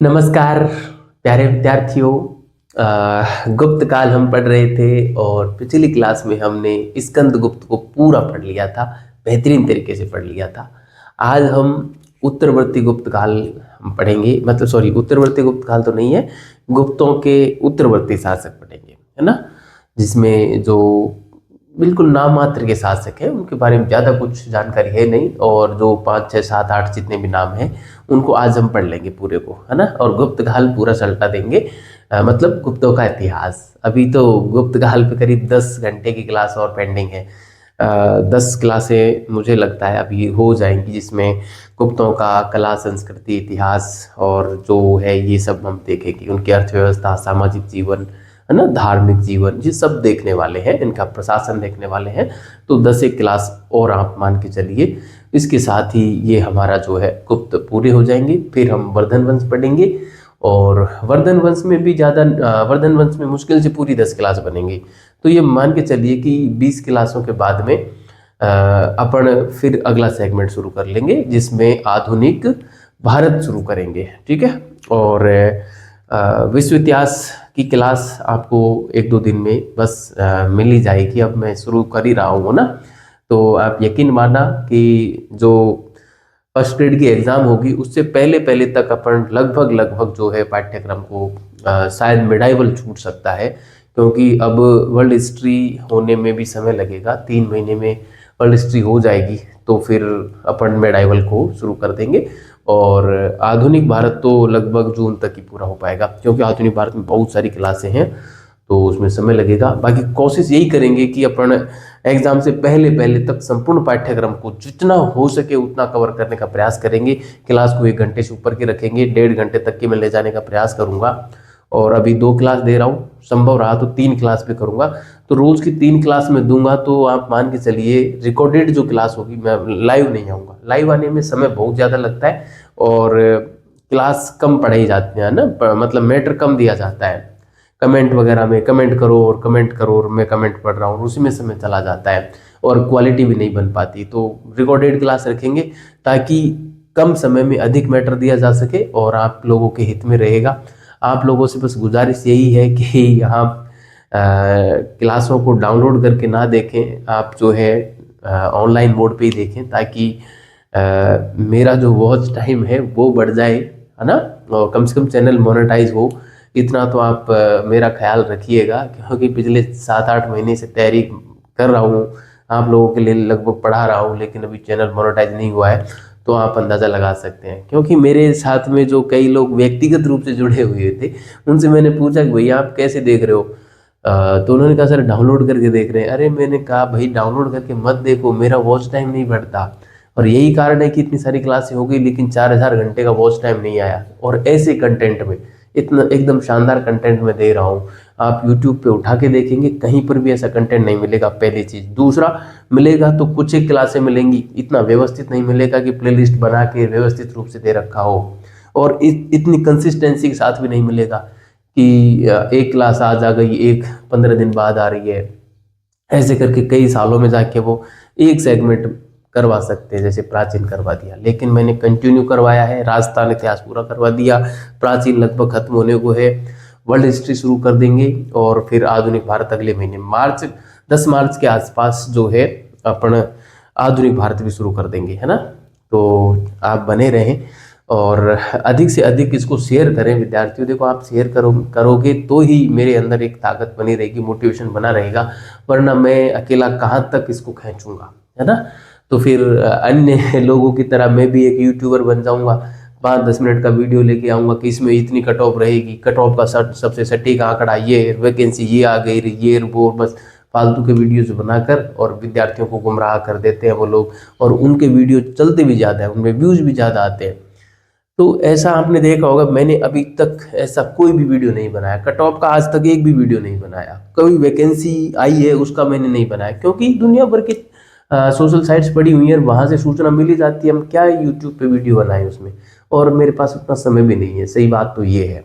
नमस्कार प्यारे विद्यार्थियों। गुप्त काल हम पढ़ रहे थे और पिछली क्लास में हमने स्कंद गुप्त को पूरा पढ़ लिया था, बेहतरीन तरीके से पढ़ लिया था। आज हम उत्तरवर्ती गुप्त काल हम पढ़ेंगे, मतलब सॉरी, उत्तरवर्ती गुप्त काल तो नहीं है, गुप्तों के उत्तरवर्ती शासक पढ़ेंगे, है ना। जिसमें जो बिल्कुल नाम मात्र के शासक हैं उनके बारे में ज़्यादा कुछ जानकारी है नहीं, और जो 5 6 7 8 जितने भी नाम हैं उनको आज हम पढ़ लेंगे पूरे को, है ना। और गुप्त काल पूरा सल्टा देंगे, मतलब गुप्तों का इतिहास। अभी तो गुप्त काल पे करीब 10 घंटे की क्लास और पेंडिंग है। 10 क्लासें मुझे लगता है अभी हो जाएंगी, जिसमें गुप्तों का कला, संस्कृति, इतिहास और जो है ये सब हम देखेंगे। उनकी अर्थव्यवस्था, सामाजिक जीवन, है ना, धार्मिक जीवन, ये सब देखने वाले हैं, इनका प्रशासन देखने वाले हैं। तो 10 एक क्लास और आप मान के चलिए। इसके साथ ही ये हमारा जो है गुप्त पूरे हो जाएंगे। फिर हम वर्धन वंश पढ़ेंगे, और वर्धन वंश में भी ज़्यादा, वर्धन वंश में मुश्किल से पूरी 10 क्लास बनेंगी। तो ये मान के चलिए कि 20 क्लासों के बाद में अपन फिर अगला सेगमेंट शुरू कर लेंगे, जिसमें आधुनिक भारत शुरू करेंगे, ठीक है। और विश्व इतिहास की क्लास आपको 1 2 दिन में बस मिल ही जाएगी। अब मैं शुरू कर ही रहा हूँ ना, तो आप यकीन माना कि जो फर्स्ट ग्रेड की एग्ज़ाम होगी उससे पहले पहले तक अपन लगभग लगभग जो है पाठ्यक्रम को शायद मिडाइवल छूट सकता है, क्योंकि अब वर्ल्ड हिस्ट्री होने में भी समय लगेगा। 3 महीने में वर्ल्ड हिस्ट्री हो जाएगी, तो फिर अपन मिडाइवल को शुरू कर देंगे। और आधुनिक भारत तो लगभग जून तक ही पूरा हो पाएगा, क्योंकि आधुनिक भारत में बहुत सारी क्लासें हैं, तो उसमें समय लगेगा। बाकी कोशिश यही करेंगे कि अपन एग्जाम से पहले पहले तक संपूर्ण पाठ्यक्रम को जितना हो सके उतना कवर करने का प्रयास करेंगे। क्लास को 1 घंटे से ऊपर के रखेंगे, 1.5 घंटे तक के मैं ले जाने का प्रयास करूंगा। और अभी 2 क्लास दे रहा हूँ, संभव रहा तो 3 क्लास भी करूंगा। तो रोज की 3 क्लास में दूंगा, तो आप मान के चलिए रिकॉर्डेड जो क्लास होगी, मैं लाइव नहीं आऊँगा। लाइव आने में समय बहुत ज़्यादा लगता है, और क्लास कम पढ़ाई जाती है ना, मतलब मैटर कम दिया जाता है। कमेंट वगैरह में कमेंट करो और कमेंट करो, और मैं कमेंट पढ़ रहा हूँ, उसी में समय चला जाता है, और क्वालिटी भी नहीं बन पाती। तो रिकॉर्डेड क्लास रखेंगे ताकि कम समय में अधिक मैटर दिया जा सके, और आप लोगों के हित में रहेगा। आप लोगों से बस गुजारिश यही है कि यहाँ क्लासों को डाउनलोड करके ना देखें, आप जो है ऑनलाइन मोड पे ही देखें, ताकि मेरा जो वॉच टाइम है वो बढ़ जाए, है ना, और कम से कम चैनल मोनेटाइज हो। इतना तो आप मेरा ख्याल रखिएगा, क्योंकि पिछले 7 8 महीने से तैयारी कर रहा हूँ, आप लोगों के लिए लगभग पढ़ा रहा हूँ, लेकिन अभी चैनल मोनेटाइज नहीं हुआ है। तो आप अंदाज़ा लगा सकते हैं, क्योंकि मेरे साथ में जो कई लोग व्यक्तिगत रूप से जुड़े हुए थे, उनसे मैंने पूछा कि भैया आप कैसे देख रहे हो। तो उन्होंने कहा सर डाउनलोड करके देख रहे हैं। अरे मैंने कहा भाई डाउनलोड करके मत देखो, मेरा वॉच टाइम नहीं बढ़ता, और यही कारण है कि इतनी सारी क्लासें हो गई लेकिन 4000 घंटे का वॉच टाइम नहीं आया। और ऐसे कंटेंट में, इतना एकदम शानदार कंटेंट में दे रहा हूँ, आप YouTube पे उठा के देखेंगे कहीं पर भी ऐसा कंटेंट नहीं मिलेगा, पहली चीज़। दूसरा, मिलेगा तो कुछ एक क्लासें मिलेंगी, इतना व्यवस्थित नहीं मिलेगा कि प्लेलिस्ट बना के व्यवस्थित रूप से दे रखा हो, और इतनी कंसिस्टेंसी के साथ भी नहीं मिलेगा कि एक क्लास आज आ गई, एक 15 दिन बाद आ रही है। ऐसे करके कई सालों में जाके वो एक सेगमेंट करवा सकते हैं, जैसे प्राचीन करवा दिया, लेकिन मैंने कंटिन्यू करवाया है। राजस्थान इतिहास पूरा करवा दिया, प्राचीन लगभग खत्म होने को है, वर्ल्ड हिस्ट्री शुरू कर देंगे, और फिर आधुनिक भारत अगले महीने मार्च, 10 मार्च के आसपास जो है अपन आधुनिक भारत भी शुरू कर देंगे, है ना। तो आप बने रहें और अधिक से अधिक इसको शेयर करें विद्यार्थियों। देखो, आप शेयर करोगे तो ही मेरे अंदर एक ताकत बनी रहेगी, मोटिवेशन बना रहेगा, वरना मैं अकेला कहाँ तक इसको खींचूंगा, है ना। तो फिर अन्य लोगों की तरह मैं भी एक यूट्यूबर बन जाऊंगा, 5 10 मिनट का वीडियो लेके आऊंगा कि इसमें इतनी कट ऑफ रहेगी, कट ऑफ का सबसे सटीक आंकड़ा ये, वैकेंसी ये आ गई, ये वो, बस फालतू के वीडियोज बनाकर और विद्यार्थियों को गुमराह कर देते हैं वो लोग। और उनके वीडियो चलते भी ज़्यादा है, उनमें व्यूज़ भी ज़्यादा आते हैं। तो ऐसा आपने देखा होगा, मैंने अभी तक ऐसा कोई भी वीडियो नहीं बनाया, कट ऑफ का आज तक एक भी वीडियो नहीं बनाया। कोई वैकेंसी आई है उसका मैंने नहीं बनाया, क्योंकि दुनिया भर की सोशल साइट्स पड़ी हुई हैं, वहाँ से सूचना मिल ही जाती है। हम क्या यूट्यूब पे वीडियो बनाएं उसमें, और मेरे पास उतना समय भी नहीं है। सही बात तो ये है,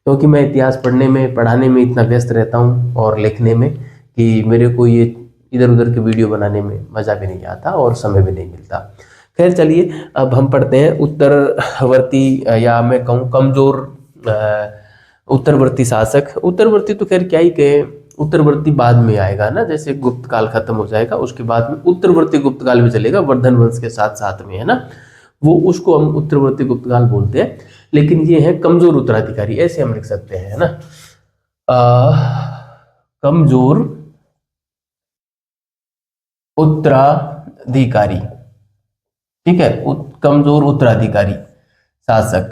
क्योंकि मैं इतिहास पढ़ने में, पढ़ाने में इतना व्यस्त रहता हूँ और लिखने में, कि मेरे को ये इधर उधर के वीडियो बनाने में मज़ा भी नहीं आता और समय भी नहीं मिलता। खैर चलिए, अब हम पढ़ते हैं उत्तरवर्ती, या मैं कहूँ कमजोर उत्तरवर्ती शासक, उत्तरवर्ती तो खैर क्या ही कहे, उत्तरवर्ती बाद में आएगा ना, जैसे गुप्त काल खत्म हो जाएगा उसके बाद में उत्तरवर्ती गुप्त काल भी चलेगा वर्धन वंश के साथ साथ में, है ना, वो उसको हम उत्तरवर्ती गुप्त काल बोलते हैं। लेकिन ये है कमजोर उत्तराधिकारी, ऐसे हम लिख सकते हैं, है ना, कमजोर उत्तराधिकारी, ठीक है, कमजोर उत्तराधिकारी शासक,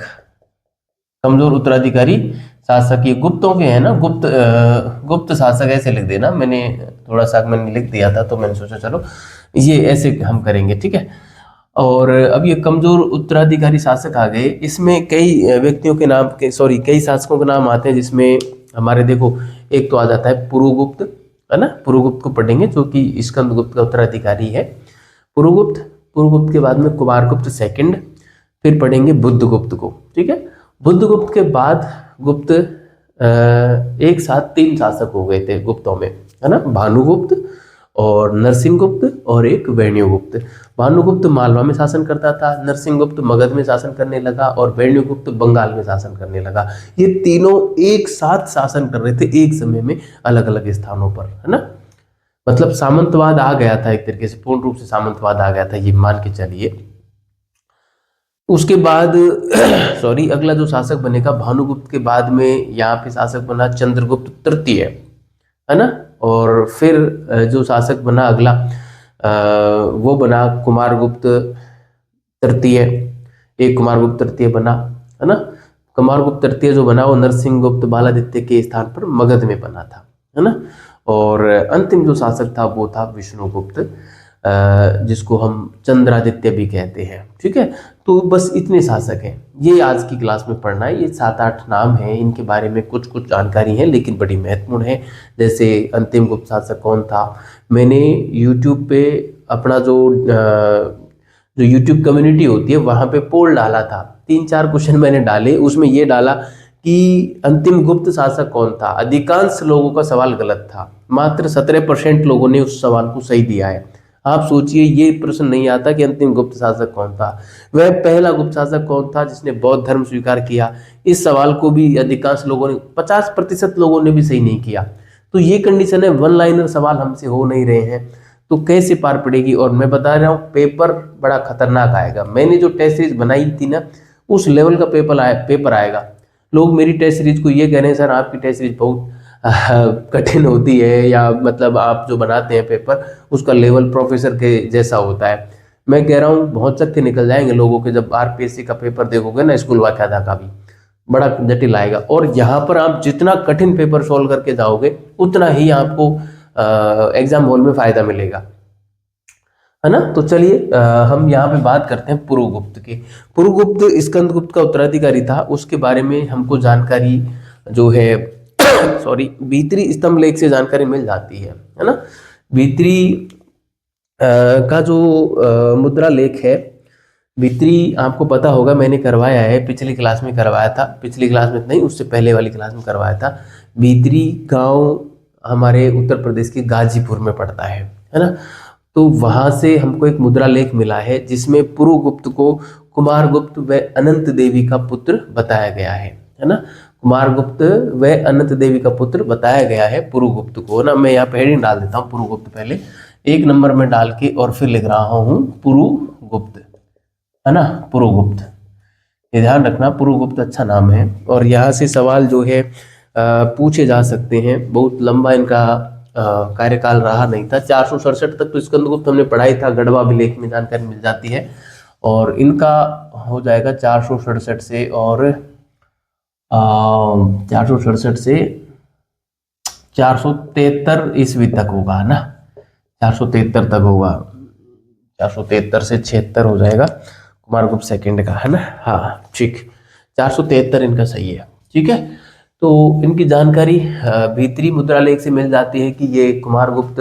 कमजोर उत्तराधिकारी शासक, ये गुप्तों के हैं ना, गुप्त शासक ऐसे लिख देना, मैंने थोड़ा सा मैंने लिख दिया था तो मैंने सोचा चलो ये ऐसे हम करेंगे, ठीक है। और अब ये कमजोर उत्तराधिकारी शासक आ गए, इसमें कई व्यक्तियों के नाम के कई शासकों के नाम आते हैं, जिसमें हमारे देखो एक तो आ जाता है पुरुगुप्त, है ना, पुरुगुप्त को पढ़ेंगे जो कि स्कंदगुप्त का उत्तराधिकारी है। पुरुगुप्त के बाद में कुमारगुप्त सेकंड, फिर पढ़ेंगे बुद्धगुप्त को, ठीक है। बुद्धगुप्त के बाद गुप्त एक साथ 3 शासक हो गए थे गुप्तों में, है ना, भानुगुप्त और नरसिंहगुप्त और एक वेण्युगुप्त। भानुगुप्त मालवा में शासन करता था, नरसिंहगुप्त मगध में शासन करने लगा और वेण्युगुप्त बंगाल में शासन करने लगा। ये तीनों एक साथ शासन कर रहे थे एक समय में अलग अलग स्थानों पर, है ना, मतलब सामंतवाद आ गया था एक तरीके से, पूर्ण रूप से सामंतवाद आ गया था, ये मान के चलिए। उसके बाद अगला जो शासक बनेगा भानुगुप्त के बाद में यहाँ पे शासक बना चंद्रगुप्त तृतीय, है ना, और फिर जो शासक बना अगला वो बना कुमारगुप्त तृतीय, एक कुमारगुप्त तृतीय बना, है ना। कुमारगुप्त तृतीय जो बना वो नरसिंहगुप्त बालादित्य के स्थान पर मगध में बना था, है ना। और अंतिम जो शासक था वो था विष्णुगुप्त, जिसको हम चंद्रादित्य भी कहते हैं, ठीक है। तो बस इतने शासक हैं, ये आज की क्लास में पढ़ना है, ये 7-8 नाम हैं, इनके बारे में कुछ कुछ जानकारी है लेकिन बड़ी महत्वपूर्ण है। जैसे अंतिम गुप्त शासक कौन था, मैंने यूट्यूब पे अपना जो यूट्यूब कम्युनिटी होती है वहाँ पे पोल डाला था, 3-4 क्वेश्चन मैंने डाले, उसमें ये डाला कि अंतिम गुप्त शासक कौन था। अधिकांश लोगों का सवाल गलत था, मात्र 17% लोगों ने उस सवाल को सही दिया है। आप सोचिए ये प्रश्न नहीं आता कि अंतिम गुप्त शासक कौन था, वह पहला गुप्त शासक कौन था जिसने बौद्ध धर्म स्वीकार किया। इस सवाल को भी अधिकांश लोगों ने 50% लोगों ने भी सही नहीं किया। तो ये कंडीशन है, वन लाइनर सवाल हमसे हो नहीं रहे हैं तो कैसे पार पड़ेगी। और मैं बता रहा हूँ पेपर बड़ा खतरनाक आएगा। मैंने जो टेस्ट सीरीज बनाई थी ना उस लेवल का पेपर आएगा। लोग मेरी टेस्ट सीरीज को ये कह रहे हैं सर आपकी टेस्ट सीरीज बहुत कठिन होती है, या मतलब आप जो बनाते हैं पेपर उसका लेवल प्रोफेसर के जैसा होता है। मैं कह रहा हूँ बहुत चक्के निकल जाएंगे लोगों के जब आरपीएससी का पेपर देखोगे ना, स्कूल वाक़या का भी बड़ा जटिल आएगा। और यहाँ पर आप जितना कठिन पेपर सॉल्व करके जाओगे उतना ही आपको एग्जाम हॉल में फायदा मिलेगा, है ना। तो चलिए हम यहाँ पे बात करते हैं पुरुगुप्त के। पुरुगुप्त स्कंदगुप्त का उत्तराधिकारी था, उसके बारे में हमको जानकारी जो है भीतरी स्तंभ लेख से जानकारी मिल जाती है ना। भीतरी का जो मुद्रा लेख है, भीतरी आपको पता होगा मैंने करवाया है, पिछली क्लास में करवाया था, पिछली क्लास में नहीं उससे पहले वाली क्लास में करवाया था। भीतरी गांव हमारे उत्तर प्रदेश के गाजीपुर में पड़ता है ना। तो वहां से हमको एक मुद्रा लेख मिला है जिसमें पुरुगुप्त को कुमारगुप्त व अनंत देवी का पुत्र बताया गया है ना। कुमारगुप्त व अनंत देवी का पुत्र बताया गया है पुरुगुप्त को ना। मैं यहाँ पे हेडिंग डाल देता हूँ पुरुगुप्त पहले 1 नंबर में डाल के, और फिर लिख रहा हूँ पुरुगुप्त, है ना, पुरुगुप्त। ये ध्यान रखना पुरुगुप्त अच्छा नाम है। और यहाँ से सवाल जो है पूछे जा सकते हैं। बहुत लंबा इनका कार्यकाल रहा नहीं था, 467 तक तो स्कंदगुप्त हमने पढ़ाई था, गढ़वा अभिलेख में जानकारी मिल जाती है। और इनका हो जाएगा 467 से, और 467 से 473 ईस्वी तक होगा ना, 473 तक होगा, 473 से 76 हो जाएगा कुमारगुप्त सेकंड का, है ना। हाँ ठीक, 473 इनका सही है, ठीक है। तो इनकी जानकारी भीतरी मुद्रा लेख से मिल जाती है कि ये कुमारगुप्त,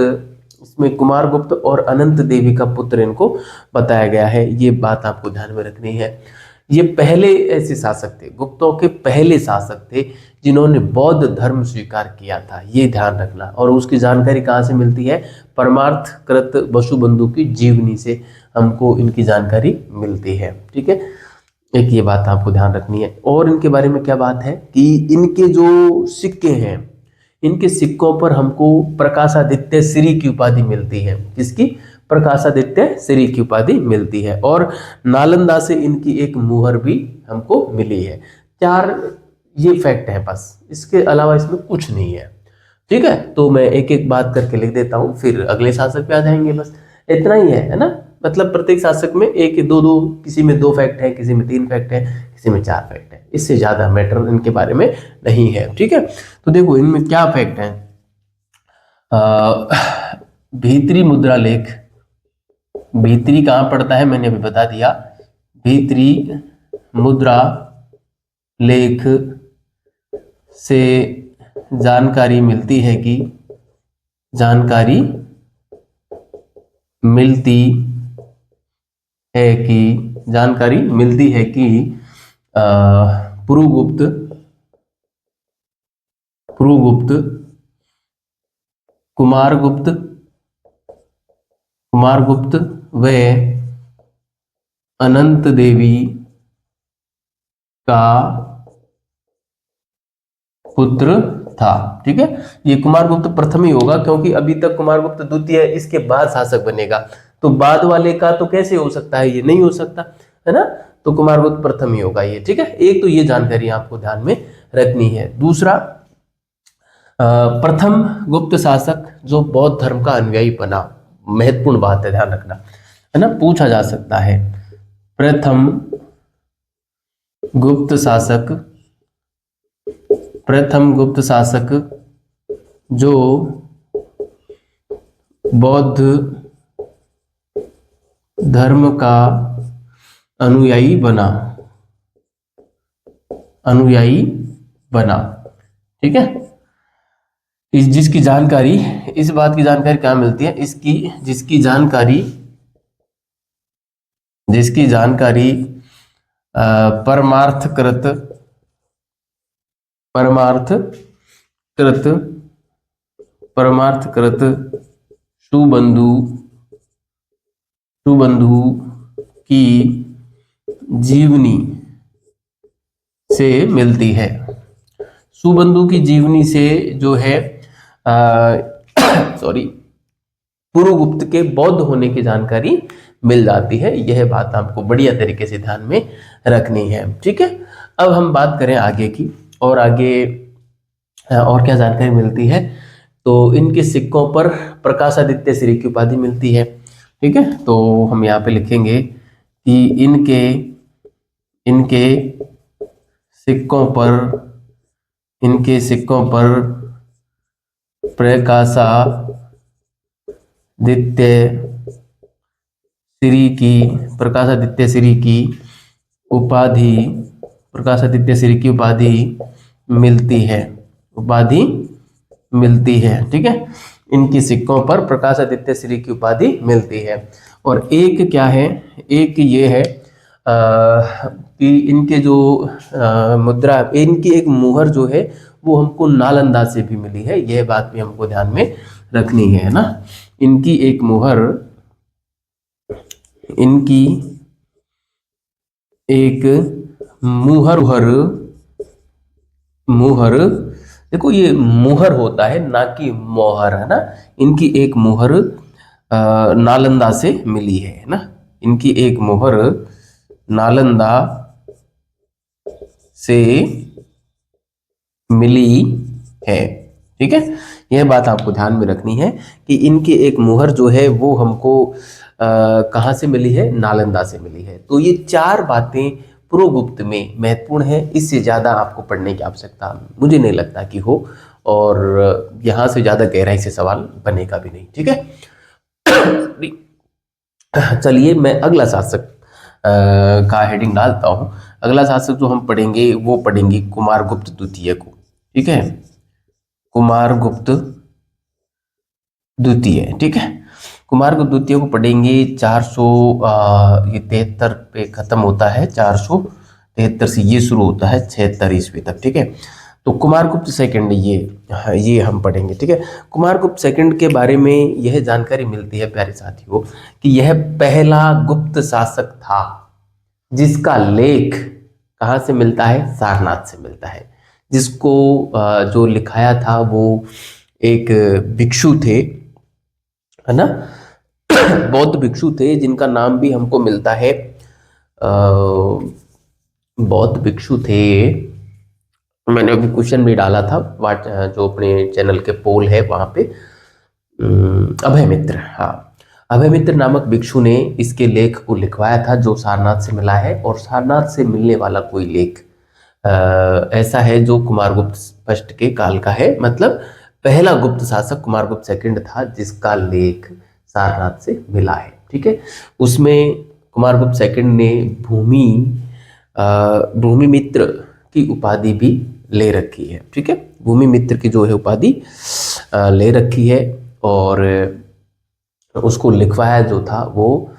इसमें कुमारगुप्त और अनंत देवी का पुत्र इनको बताया गया है। ये बात आपको ध्यान में रखनी है। ये पहले ऐसे शासक थे, गुप्तों के पहले शासक थे जिन्होंने बौद्ध धर्म स्वीकार किया था, ये ध्यान रखना। और उसकी जानकारी कहाँ से मिलती है, परमार्थकृत वसुबंधु की जीवनी से हमको इनकी जानकारी मिलती है, ठीक है। एक ये बात आपको ध्यान रखनी है। और इनके बारे में क्या बात है कि इनके जो सिक्के हैं, इनके सिक्कों पर हमको प्रकाशादित्य श्री की उपाधि मिलती है। किसकी? प्रकाशादित्य श्री की उपाधि मिलती है। और नालंदा से इनकी एक मुहर भी हमको मिली है। 4 ये फैक्ट है बस, इसके अलावा इसमें कुछ नहीं है। ठीक है, तो मैं एक एक बात करके लिख देता हूँ, फिर अगले शासक पे आ जाएंगे। बस इतना ही है ना। मतलब प्रत्येक शासक में एक दो दो, किसी में 2 फैक्ट है, किसी में 3 फैक्ट है, किसी में 4 फैक्ट है। इससे ज्यादा मैटर इनके बारे में नहीं है। ठीक है, तो देखो इनमें क्या फैक्ट है। भीतरी मुद्रा लेख, भीतरी कहाँ पड़ता है मैंने अभी बता दिया। भीतरी मुद्रा लेख से जानकारी मिलती है कि जानकारी मिलती है कि जानकारी मिलती है कि पुरुगुप्त कुमारगुप्त व अनंत देवी का पुत्र था। ठीक है, ये कुमारगुप्त प्रथम ही होगा, क्योंकि अभी तक कुमारगुप्त द्वितीय, इसके बाद शासक बनेगा। तो बाद वाले का तो कैसे हो सकता है, ये नहीं हो सकता है ना। तो कुमारगुप्त प्रथम ही होगा ये। ठीक है, एक तो ये जानकारी आपको ध्यान में रखनी है। दूसरा, प्रथम गुप्त शासक जो बौद्ध धर्म का अनुयायी बना, महत्वपूर्ण बात है, ध्यान रखना है ना, पूछा जा सकता है। प्रथम गुप्त शासक जो बौद्ध धर्म का अनुयायी बना। ठीक है, जिसकी जानकारी, इस बात की जानकारी क्या मिलती है, जिसकी जानकारी परमार्थकृत सुबंधु की जीवनी से मिलती है। सुबंधु की जीवनी से जो है पुरुगुप्त के बौद्ध होने की जानकारी मिल जाती है। यह बात आपको बढ़िया तरीके से ध्यान में रखनी है। ठीक है, अब हम बात करें आगे की, और आगे और क्या जानकारी मिलती है। तो इनके सिक्कों पर प्रकाशादित्य श्री की उपाधि मिलती है। ठीक है, तो हम यहाँ पे लिखेंगे कि इनके सिक्कों पर प्रकाशादित्य श्री की उपाधि मिलती है। ठीक है, इनकी सिक्कों पर प्रकाशादित्य श्री की उपाधि मिलती है। और एक क्या है, एक ये है कि इनके जो मुद्रा, इनकी एक मुहर जो है वो हमको नालंदा से भी मिली है। यह बात भी हमको ध्यान में रखनी है ना। इनकी एक मुहर, देखो ये मुहर होता है ना कि मोहर, है ना। इनकी एक मुहर नालंदा से मिली है ना। इनकी एक मुहर नालंदा से मिली है। ठीक है, यह बात आपको ध्यान में रखनी है कि इनकी एक मुहर जो है वो हमको कहाँ से मिली है, नालंदा से मिली है। तो ये 4 बातें पुरुगुप्त में महत्वपूर्ण है। इससे ज्यादा आपको पढ़ने की आवश्यकता मुझे नहीं लगता कि हो, और यहाँ से ज्यादा गहराई से सवाल बनेगा भी नहीं। ठीक है, चलिए मैं अगला शासक का हेडिंग डालता हूँ। अगला शासक जो हम पढ़ेंगे वो पढ़ेंगे कुमारगुप्त द्वितीय को। ठीक है, कुमारगुप्त द्वितीय। ठीक है, कुमारगुप्त द्वितीय को पढ़ेंगे। 473 पे खत्म होता है, 473 से ये शुरू होता है 76 ईस्वी तक। ठीक है, तो कुमारगुप्त सेकंड ये हम पढ़ेंगे। ठीक है, कुमारगुप्त सेकंड के बारे में यह जानकारी मिलती है प्यारे साथियों कि यह पहला गुप्त शासक था। जिसका लेख कहाँ से मिलता है? सारनाथ से मिलता है। जिसको जो लिखाया था वो एक भिक्षु थे, है ना, बौद्ध भिक्षु थे, जिनका नाम भी हमको मिलता है, बौद्ध भिक्षु थे। मैंने अभी क्वेश्चन भी डाला था वाट जो अपने चैनल के पोल है वहां पे। अभय मित्र, हाँ, अभय मित्र नामक भिक्षु ने इसके लेख को लिखवाया था जो सारनाथ से मिला है। और सारनाथ से मिलने वाला कोई लेख ऐसा है जो कुमारगुप्त फर्स्ट के काल का है, मतलब पहला गुप्त शासक कुमारगुप्त सेकंड था जिसका लेख सारनाथ से मिला है। ठीक है, उसमें कुमारगुप्त सेकंड ने भूमि मित्र की उपाधि भी ले रखी है। ठीक है, भूमि मित्र की जो है उपाधि ले रखी है। और उसको लिखवाया जो था वो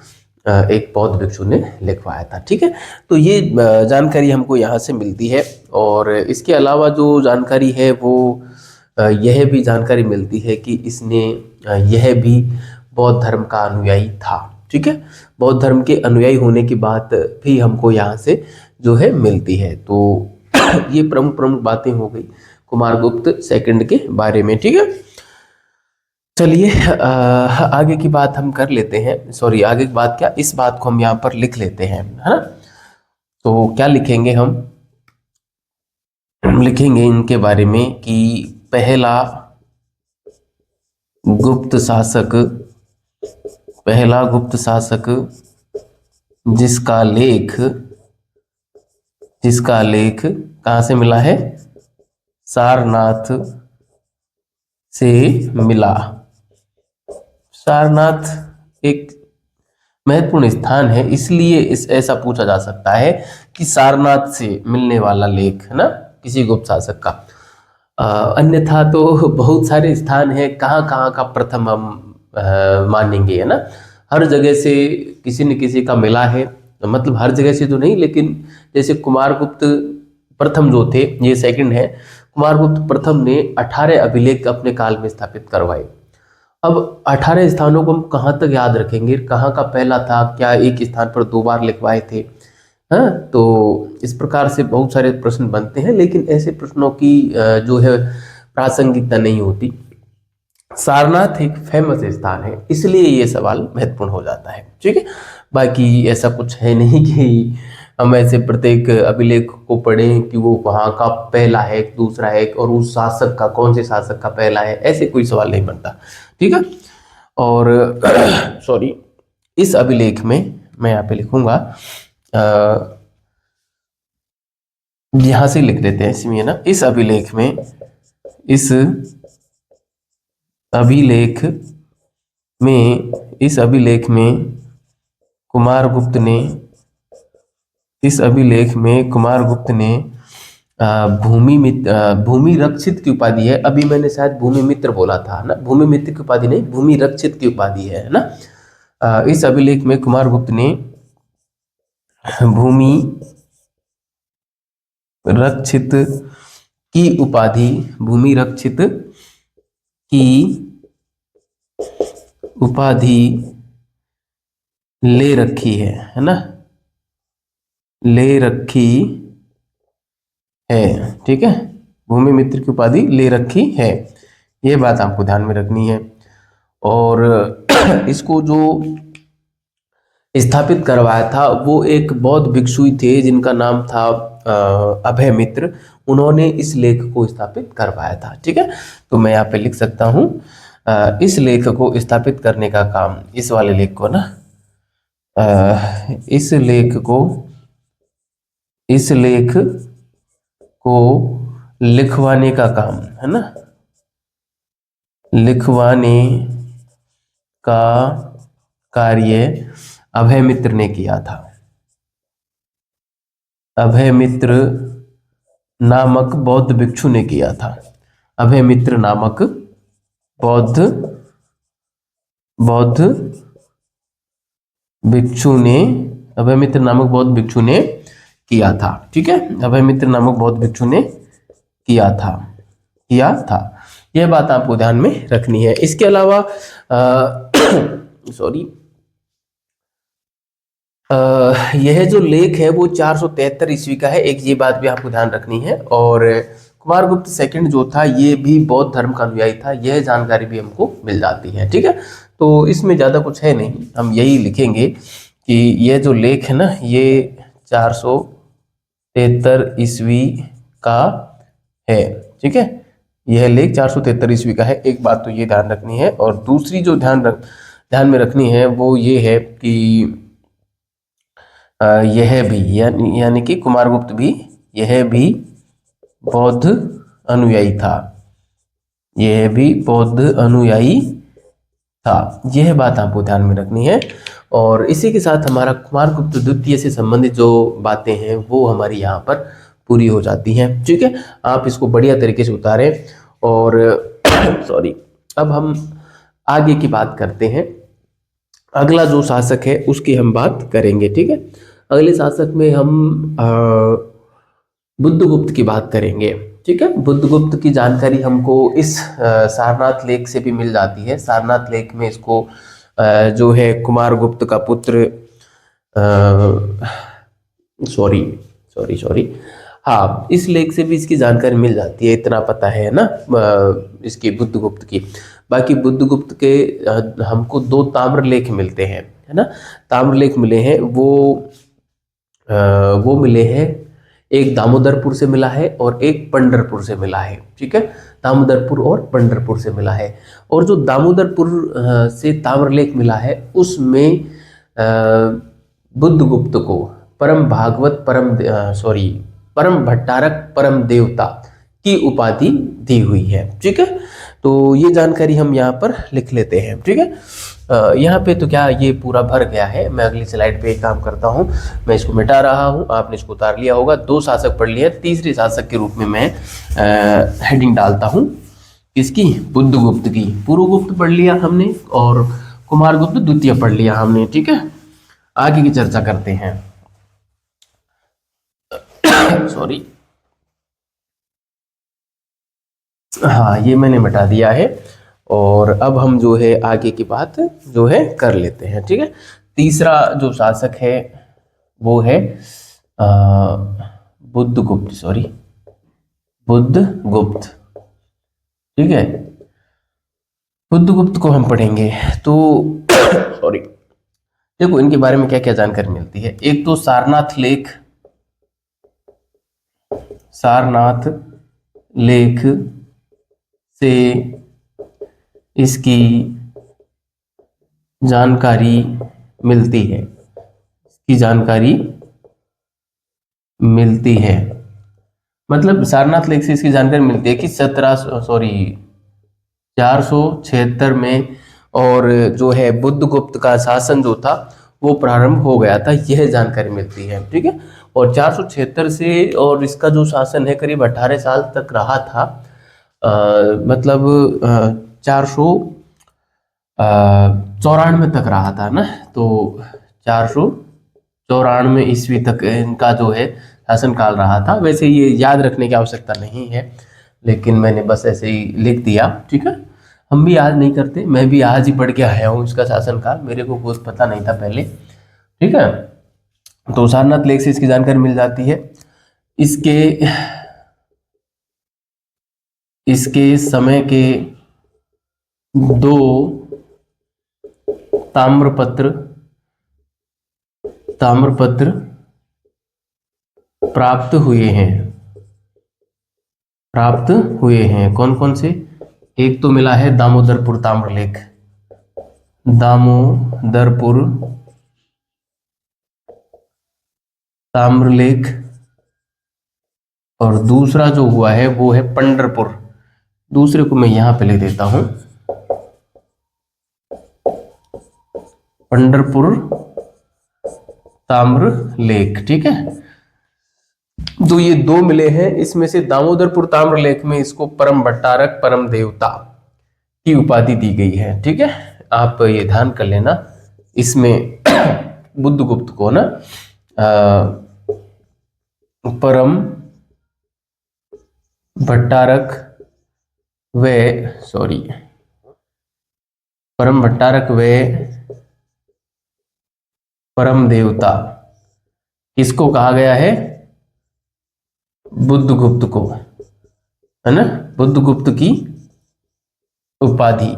एक बौद्ध भिक्षु ने लिखवाया था। ठीक है, तो ये जानकारी हमको यहाँ से मिलती है। और इसके अलावा जो जानकारी है वो यह भी जानकारी मिलती है कि इसने यह भी बौद्ध धर्म का अनुयायी था। ठीक है, बौद्ध धर्म के अनुयायी होने की बात भी हमको यहाँ से जो है मिलती है। तो ये प्रमुख प्रमुख बातें हो गई कुमारगुप्त सेकंड के बारे में। ठीक है, चलिए आगे की बात हम कर लेते हैं। सॉरी, आगे की बात क्या, इस बात को हम यहाँ पर लिख लेते हैं, है ना। तो क्या लिखेंगे हम लिखेंगे इनके बारे में कि पहला गुप्त शासक जिसका लेख कहाँ से मिला है? सारनाथ से मिला। सारनाथ एक महत्वपूर्ण स्थान है, इसलिए इस ऐसा पूछा जा सकता है कि सारनाथ से मिलने वाला लेख, है ना, किसी गुप्त शासक का। अन्यथा तो बहुत सारे स्थान है, कहाँ कहाँ का प्रथम हम मानेंगे, है ना। हर जगह से किसी न किसी का मिला है, मतलब हर जगह से तो नहीं, लेकिन जैसे कुमारगुप्त प्रथम जो थे, ये सेकंड है, कुमारगुप्त प्रथम ने 18 अभिलेख अपने काल में स्थापित करवाए। अब 18 स्थानों को हम कहाँ तक याद रखेंगे? कहाँ का पहला था? क्या एक स्थान पर 2 बार लिखवाए थे? हाँ, तो इस प्रकार से बहुत सारे प्रश्न बनते हैं, लेकिन ऐसे प्रश्नों की जो है प्रासंगिकता नहीं होती। सारनाथ एक फेमस स्थान है, इसलिए ये सवाल महत्वपूर्ण हो जाता है। ठीक है, बाकी ऐसा कुछ है नहीं कि हम ऐसे प्रत्येक अभिलेख को पढ़ें कि वो वहाँ का पहला है, दूसरा है, और उस शासक का, कौन से शासक का पहला है, ऐसे कोई सवाल नहीं बनता। ठीक है, और सॉरी, इस अभिलेख में मैं यहाँ पे लिखूंगा, यहां से लिख देते हैं इसमें, ना, इस अभिलेख में कुमारगुप्त ने भूमि रक्षित की उपाधि है। अभी मैंने शायद भूमि मित्र बोला था ना, भूमि मित्र की उपाधि नहीं, भूमि रक्षित की उपाधि है ना। इस अभिलेख में कुमारगुप्त ने भूमि रक्षित की उपाधि ले रखी है ना, ले रखी है। ठीक है, भूमि मित्र की उपाधि ले रखी है, ये बात आपको ध्यान में रखनी है। और इसको जो स्थापित करवाया था वो एक बौद्ध भिक्षु थे जिनका नाम था अभय मित्र। उन्होंने इस लेख को स्थापित करवाया था। ठीक है, तो मैं यहाँ पे लिख सकता हूँ इस लेख को स्थापित करने का काम, इस वाले लेख को ना, इस लेख को लिखवाने का काम, है ना, लिखवाने का कार्य अभय मित्र ने किया था। अभय मित्र नामक बौद्ध भिक्षु ने किया था। अभय मित्र नामक बौद्ध भिक्षु ने किया था। ठीक है, अभय मित्र नामक बौद्ध भिक्षु ने किया था। यह बात आपको ध्यान में रखनी है। इसके अलावा सॉरी, यह जो लेख है वो 473 ईस्वी का है, एक ये बात भी आपको ध्यान रखनी है। और कुमारगुप्त सेकंड जो था ये भी बौद्ध धर्म का अनुयायी था, यह जानकारी भी हमको मिल जाती है। ठीक है, तो इसमें ज़्यादा कुछ है नहीं, हम यही लिखेंगे कि यह जो लेख है ना ये 473 ईस्वी का है। ठीक है, यह लेख 473 ईस्वी का है, एक बात तो ये ध्यान रखनी है। और दूसरी जो ध्यान में रखनी है वो ये है कि यह भी यानी कि कुमारगुप्त भी यह भी बौद्ध अनुयायी था, यह भी बौद्ध अनुयायी था, यह बात आपको ध्यान में रखनी है। और इसी के साथ हमारा कुमारगुप्त द्वितीय से संबंधित जो बातें हैं वो हमारी यहाँ पर पूरी हो जाती हैं। ठीक है, आप इसको बढ़िया तरीके से उतारें। और सॉरी, अब हम आगे की बात करते हैं। अगला जो शासक है उसकी हम बात करेंगे। ठीक है, अगले शासक में हम बुद्धगुप्त की बात करेंगे। ठीक है, बुद्धगुप्त की जानकारी हमको इस सारनाथ लेख से भी मिल जाती है। सारनाथ लेख में इसको जो है कुमारगुप्त का पुत्र, सॉरी सॉरी सॉरी, हाँ, इस लेख से भी इसकी जानकारी मिल जाती है, इतना पता है ना इसकी बुद्धगुप्त की। बाकी बुद्धगुप्त के हमको 2 ताम्र लेख मिलते हैं, है ना, ताम्र लेख मिले हैं। वो मिले हैं, एक दामोदरपुर से मिला है और एक पंढरपुर से मिला है। ठीक है, दामोदरपुर और पंढरपुर से मिला है। और जो दामोदरपुर से ताम्रलेख मिला है उसमें बुद्धगुप्त को परम भागवत परम भट्टारक परम देवता की उपाधि दी हुई है। ठीक है, तो ये जानकारी हम यहाँ पर लिख लेते हैं। ठीक है, यहाँ पे तो क्या ये पूरा भर गया है। मैं अगली स्लाइड पे एक काम करता हूँ, मैं इसको मिटा रहा हूँ, आपने इसको उतार लिया होगा। 2 शासक पढ़ लिए, तीसरे शासक के रूप में मैं हेडिंग डालता हूँ इसकी, बुद्धगुप्त की। पूर्वगुप्त पढ़ लिया हमने और कुमारगुप्त द्वितीय पढ़ लिया हमने। ठीक है, आगे की चर्चा करते हैं। सॉरी, हाँ, ये मैंने मिटा दिया है। और अब हम जो है आगे की बात जो है कर लेते हैं। ठीक है, तीसरा जो शासक है वो है बुद्धगुप्त, सॉरी, बुद्धगुप्त। ठीक है, बुद्धगुप्त को हम पढ़ेंगे तो सॉरी, देखो इनके बारे में क्या क्या जानकारी मिलती है। एक तो सारनाथ लेख से इसकी जानकारी मिलती है, इसकी जानकारी मिलती है। मतलब सारनाथ लेख से इसकी जानकारी मिलती है कि 476 में, और जो है बुद्धगुप्त का शासन जो था वो प्रारंभ हो गया था, यह जानकारी मिलती है। ठीक है, और 476 से और इसका जो शासन है करीब 18 साल तक रहा था। मतलब 494 तक रहा था ना, तो 494 ईस्वी तक इनका जो है शासन काल रहा था। वैसे ये याद रखने की आवश्यकता नहीं है, लेकिन मैंने बस ऐसे ही लिख दिया। ठीक है, हम भी आज नहीं करते, मैं भी आज ही पढ़ के आया हूँ इसका शासनकाल, मेरे को कुछ पता नहीं था पहले। ठीक है, तो सारनाथ लेख से इसकी जानकारी मिल जाती है। इसके इसके समय के 2 ताम्रपत्र प्राप्त हुए हैं। कौन कौन से? एक तो मिला है दामोदरपुर ताम्रलेख, दामोदरपुर ताम्रलेख, और दूसरा जो हुआ है वो है पंढरपुर। दूसरे को मैं यहां पे लिख देता हूं, पंढरपुर ताम्रलेख। ठीक है, तो ये 2 मिले हैं। इसमें से दामोदरपुर ताम्रलेख में इसको परम भट्टारक परम देवता की उपाधि दी गई है। ठीक है, आप ये ध्यान कर लेना। इसमें बुद्धगुप्त को ना परम भट्टारक व परम देवता किसको कहा गया है? बुद्धगुप्त को, है ना। बुद्धगुप्त की उपाधि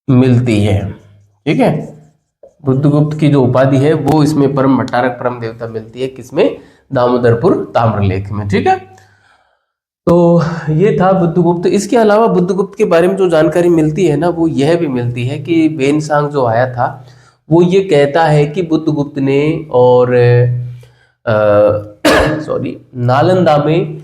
मिलती है, ठीक है। बुद्धगुप्त की जो उपाधि है वो इसमें परम भट्टारक परम देवता मिलती है, किसमें? दामोदरपुर ताम्रलेख में, ठीक है। तो ये था बुद्धगुप्त। इसके अलावा बुद्धगुप्त के बारे में जो जानकारी मिलती है ना, वो यह भी मिलती है कि वेनसांग जो आया था वो ये कहता है कि बुद्धगुप्त ने और सॉरी नालंदा में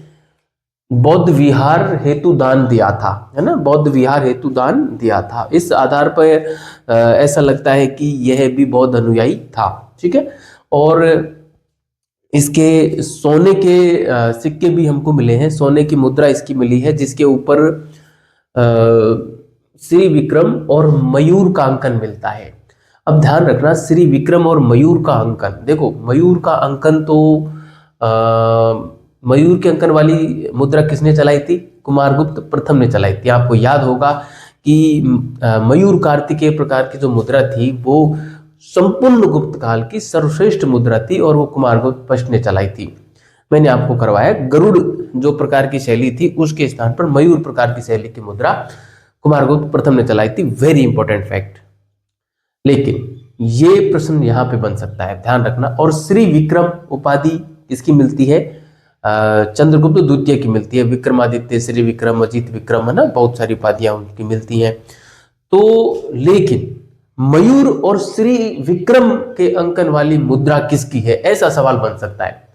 बौद्ध विहार हेतु दान दिया था, है ना। बौद्ध विहार हेतु दान दिया था। इस आधार पर ऐसा लगता है कि यह भी बौद्ध अनुयायी था, ठीक है। और इसके सोने के सिक्के भी हमको मिले हैं, सोने की मुद्रा इसकी मिली है जिसके ऊपर श्री विक्रम और मयूर का अंकन मिलता है। अब ध्यान रखना, श्री विक्रम और मयूर का अंकन, देखो मयूर का अंकन तो मयूर के अंकन वाली मुद्रा किसने चलाई थी? कुमारगुप्त प्रथम ने चलाई थी। आपको याद होगा कि मयूर कार्तिकेय प्रकार की जो मुद्रा थी वो संपूर्ण गुप्त काल की सर्वश्रेष्ठ मुद्रा थी और वो कुमारगुप्त फर्स्ट ने चलाई थी। मैंने आपको करवाया, गरुड़ जो प्रकार की शैली थी उसके स्थान पर मयूर प्रकार की शैली की मुद्रा कुमारगुप्त प्रथम ने चलाई थी। Very important fact. लेकिन ये प्रश्न यहां पे बन सकता है, ध्यान रखना। और श्री विक्रम उपाधि किसकी मिलती है? चंद्रगुप्त द्वितीय की मिलती है। विक्रमादित्य, श्री विक्रम, अजित विक्रम, है ना, बहुत सारी उपाधियां उनकी मिलती हैं। तो लेकिन मयूर और श्री विक्रम के अंकन वाली मुद्रा किसकी है, ऐसा सवाल बन सकता है।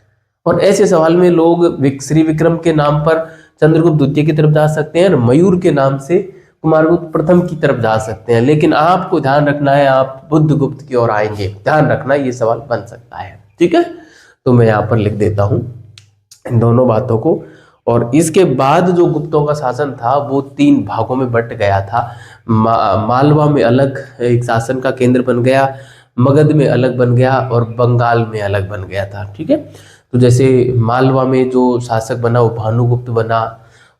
और ऐसे सवाल में लोग श्री विक्रम के नाम पर चंद्रगुप्त द्वितीय की तरफ जा सकते हैं और मयूर के नाम से कुमारगुप्त प्रथम की तरफ जा सकते हैं। लेकिन आपको ध्यान रखना है, आप बुद्धगुप्त की ओर आएंगे, ध्यान रखना, ये सवाल बन सकता है, ठीक है। तो मैं यहाँ पर लिख देता हूं इन दोनों बातों को। और इसके बाद जो गुप्तों का शासन था वो 3 भागों में बट गया था। मालवा में अलग एक शासन का केंद्र बन गया, मगध में अलग बन गया और बंगाल में अलग बन गया था, ठीक है। तो जैसे मालवा में जो शासक बना वो भानुगुप्त बना,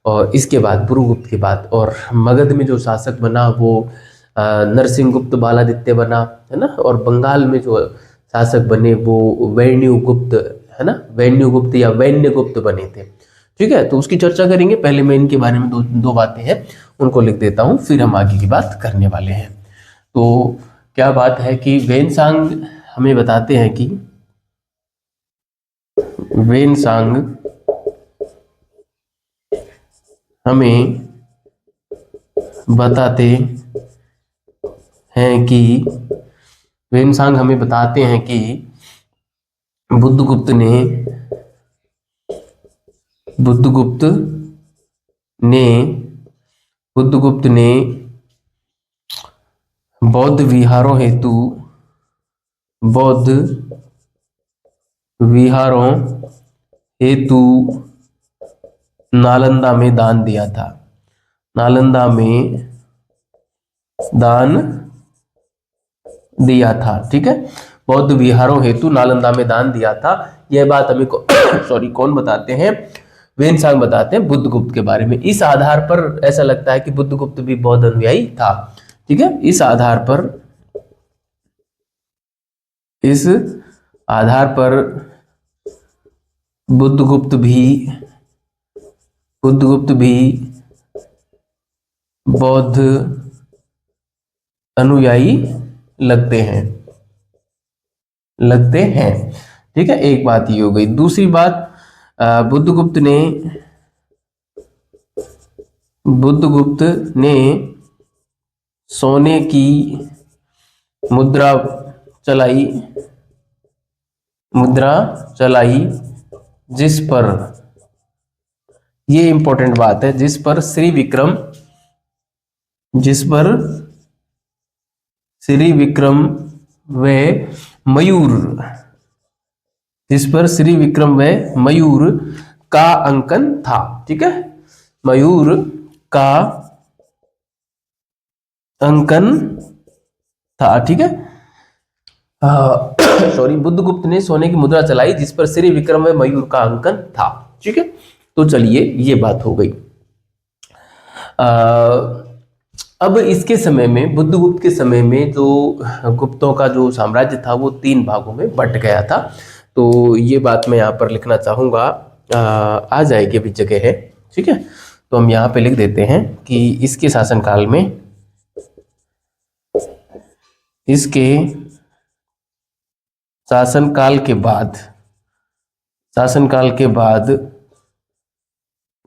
और इसके बाद बुरुगुप्त के बाद, और मगध में जो शासक बना वो नरसिंहगुप्त बालादित्य बना, है ना। और बंगाल में जो शासक बने वो वैन्युगुप्त, है ना, वैन्युगुप्त या वैन्यगुप्त बने थे, ठीक है। तो उसकी चर्चा करेंगे। पहले मैं इनके बारे में दो बातें हैं उनको लिख देता हूं, फिर हम आगे की बात करने वाले हैं। तो क्या बात है कि वेनसांग हमें बताते हैं कि वेनसांग हमें बताते हैं कि वेनसांग हमें बताते हैं कि बुद्धगुप्त ने बौद्ध विहारों हेतु नालंदा में दान दिया था। नालंदा में दान दिया था, ठीक है। बौद्ध विहारों हेतु नालंदा में दान दिया था। यह बात हमें सॉरी कौन बताते हैं? वेनसांग बताते हैं बुद्धगुप्त के बारे में। इस आधार पर ऐसा लगता है कि बुद्धगुप्त भी बौद्ध अनुयायी था, ठीक है। इस आधार पर बुद्धगुप्त भी बौद्ध अनुयायी लगते हैं, ठीक है। एक बात ये हो गई। दूसरी बात, बुद्धगुप्त ने सोने की मुद्रा चलाई जिस पर, ये इंपॉर्टेंट बात है, जिस पर श्री विक्रम व मयूर का अंकन था, ठीक है। मयूर का अंकन था, ठीक है। सॉरी, बुद्धगुप्त ने सोने की मुद्रा चलाई जिस पर श्री विक्रम व मयूर का अंकन था, ठीक है। तो चलिए ये बात हो गई। अब इसके समय में, बुद्धगुप्त के समय में, जो गुप्तों का जो साम्राज्य था वो 3 भागों में बट गया था। तो ये बात मैं यहाँ पर लिखना चाहूँगा, आ जाएगी, अभी जगह है, ठीक है। तो हम यहाँ पे लिख देते हैं कि इसके शासनकाल में, इसके शासनकाल के बाद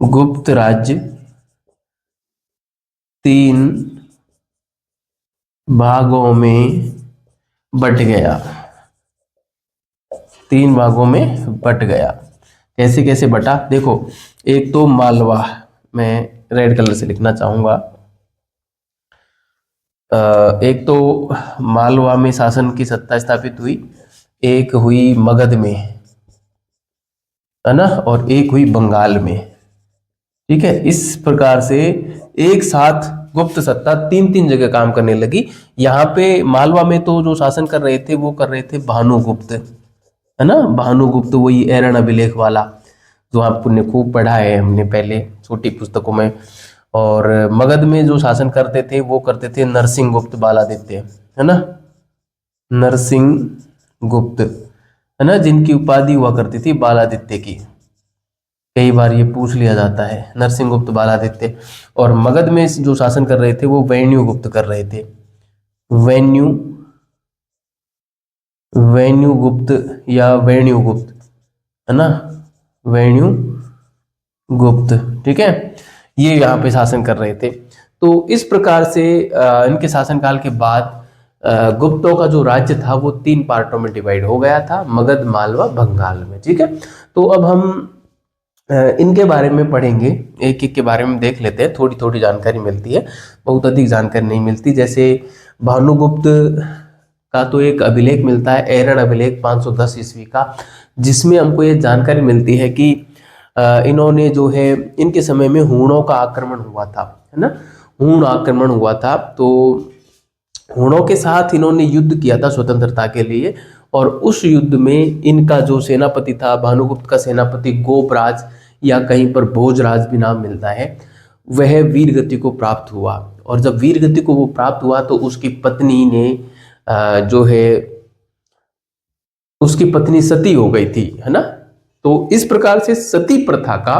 गुप्त राज्य 3 भागों में बट गया। 3 भागों में बट गया। कैसे कैसे बटा, देखो, एक तो मालवा, मैं रेड कलर से लिखना चाहूंगा। एक तो मालवा में शासन की सत्ता स्थापित हुई, एक हुई मगध में, है ना, और एक हुई बंगाल में, ठीक है। इस प्रकार से एक साथ गुप्त सत्ता 3 जगह काम करने लगी। यहाँ पे मालवा में तो जो शासन कर रहे थे वो कर रहे थे भानुगुप्त, है ना, भानुगुप्त, वही एरण अभिलेख वाला जो आपने खूब पढ़ा है हमने पहले छोटी पुस्तकों में। और मगध में जो शासन करते थे वो करते थे नरसिंह गुप्त बालादित्य, है ना, नरसिंह गुप्त, है ना, जिनकी उपाधि हुआ करती थी बालादित्य की। कई बार ये पूछ लिया जाता है, नरसिंह गुप्त बालादित्य। और मगध में जो शासन कर रहे थे वो वैन्यू गुप्त कर रहे थे, वैन्यू गुप्त या वैन्यू गुप्त, है ना, वैन्यू गुप्त, ठीक है। ये यहाँ पे शासन कर रहे थे। तो इस प्रकार से इनके शासनकाल के बाद गुप्तों का जो राज्य था वो 3 पार्टों में डिवाइड हो गया था, मगध, मालवा, बंगाल में, ठीक है। तो अब हम इनके बारे में पढ़ेंगे, एक एक के बारे में देख लेते हैं। थोड़ी थोड़ी जानकारी मिलती है, बहुत अधिक जानकारी नहीं मिलती। जैसे भानुगुप्त का तो एक अभिलेख मिलता है, एरण अभिलेख 510 ईस्वी का, जिसमें हमको ये जानकारी मिलती है कि इन्होंने जो है, इनके समय में हूणों का आक्रमण हुआ था, है ना, हूण आक्रमण हुआ था। तो हूणों के साथ इन्होंने युद्ध किया था स्वतंत्रता के लिए, और उस युद्ध में इनका जो सेनापति था, भानुगुप्त का सेनापति गोपराज या कहीं पर भोजराज भी नाम मिलता है, वह वीरगति को प्राप्त हुआ। और जब वीरगति को वो प्राप्त हुआ तो उसकी पत्नी ने जो है, उसकी पत्नी सती हो गई थी, है ना। तो इस प्रकार से सती प्रथा का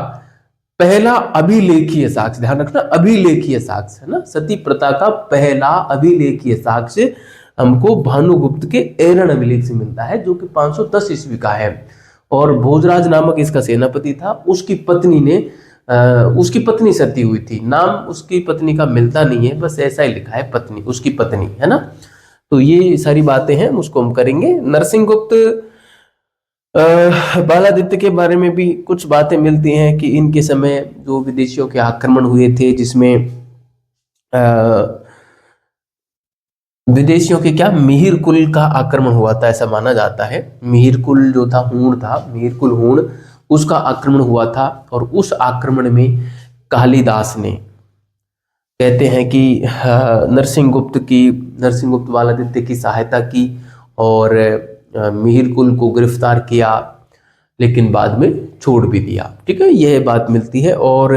पहला अभिलेखीय साक्ष्य, ध्यान रखना, अभिलेखीय साक्ष्य, है ना, सती प्रथा का पहला अभिलेखीय साक्ष्य हमको भानुगुप्त के एरण अभिलेख से मिलता है, जो कि 510 ईस्वी का है। और भोजराज नामक इसका सेनापति था, उसकी पत्नी ने उसकी पत्नी सती हुई थी। नाम उसकी पत्नी का मिलता नहीं है, बस ऐसा ही लिखा है, पत्नी, उसकी पत्नी, है ना। तो ये सारी बातें हैं, उसको हम करेंगे। नरसिंह गुप्त बालादित्य के बारे में भी कुछ बातें मिलती हैं कि इनके समय जो विदेशियों के आक्रमण हुए थे, जिसमें विदेशियों के क्या, मिहिर कुल का आक्रमण हुआ था, ऐसा माना जाता है। मिहिर कुल जो था, हूण था, मिहिर कुल हूण, उसका आक्रमण हुआ था। और उस आक्रमण में कालिदास ने, कहते हैं कि नरसिंह गुप्त बालादित्य की सहायता की और मिहिर कुल को गिरफ्तार किया, लेकिन बाद में छोड़ भी दिया, ठीक है, यह बात मिलती है। और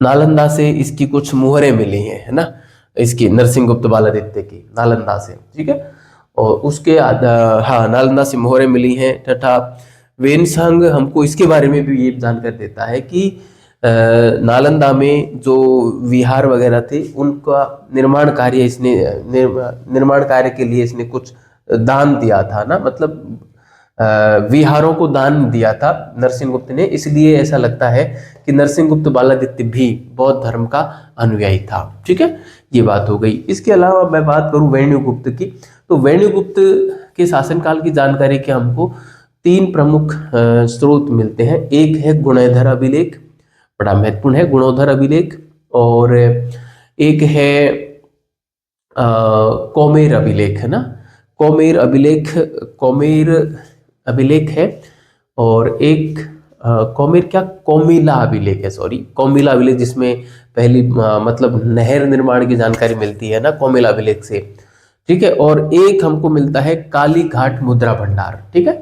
नालंदा से इसकी कुछ मुहरें मिली हैं, है ना, इसकी नरसिंह गुप्त बालादित्य की, नालंदा से, ठीक है। और उसके हाँ, नालंदा से मुहरें मिली हैं। तथा वेनसंग हमको इसके बारे में भी ये जानकर देता है कि नालंदा में जो विहार वगैरह थे, उनका निर्माण कार्य निर्माण कार्य के लिए इसने कुछ दान दिया था ना, मतलब विहारों को दान दिया था नरसिंह गुप्त ने। इसलिए ऐसा लगता है कि नरसिंह गुप्त बालादित्य भी बौद्ध धर्म का अनुयायी था, ठीक है, ये बात हो गई। इसके अलावा मैं बात करूं वैन्यू गुप्त की, तो वैन्यू गुप्त के शासनकाल की जानकारी के हमको 3 प्रमुख स्रोत मिलते हैं। एक है गुणोधर अभिलेख, बड़ा महत्वपूर्ण है गुणोधर अभिलेख, और एक है कौमेर अभिलेख, है ना, कौमेर अभिलेख है। और एक कौमिला अभिलेख है, सॉरी, कौमिला अभिलेख, जिसमें पहली मतलब नहर निर्माण की जानकारी मिलती है ना, कौमिला अभिलेख से, ठीक है। और एक हमको मिलता है काली घाट मुद्रा भंडार, ठीक है,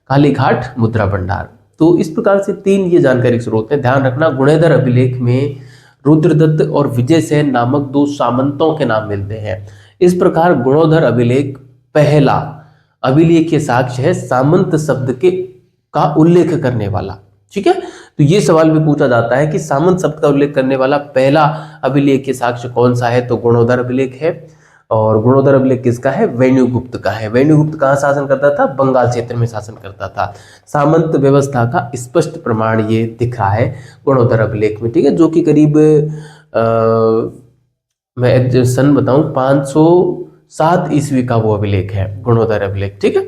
काली घाट मुद्रा भंडार। तो इस प्रकार से 3 ये जानकारी स्रोत हैं। ध्यान रखना, गुणेधर अभिलेख में रुद्रदत्त और विजयसेन नामक 2 सामंतों के नाम मिलते हैं। इस प्रकार गुणोधर अभिलेख पहला अभिलेखीय साक्ष्य है सामंत शब्द के का उल्लेख करने वाला। ठीक है, तो ये सवाल भी पूछा जाता है कि सामंत शब्द का उल्लेख करने वाला पहला अभिलेखीय साक्ष्य कौन सा है, तो गुणोधर अभिलेख है। और गुणोधर अभिलेख किसका है? वेणुगुप्त का है। वेणुगुप्त कहाँ शासन करता था? बंगाल क्षेत्र में शासन करता था। सामंत व्यवस्था का स्पष्ट प्रमाण ये दिख रहा है गुणोधर अभिलेख में। ठीक है, जो कि करीब मैं एक सन बताऊं 507 ईस्वी का वो अभिलेख है, गुणोधर अभिलेख। ठीक है,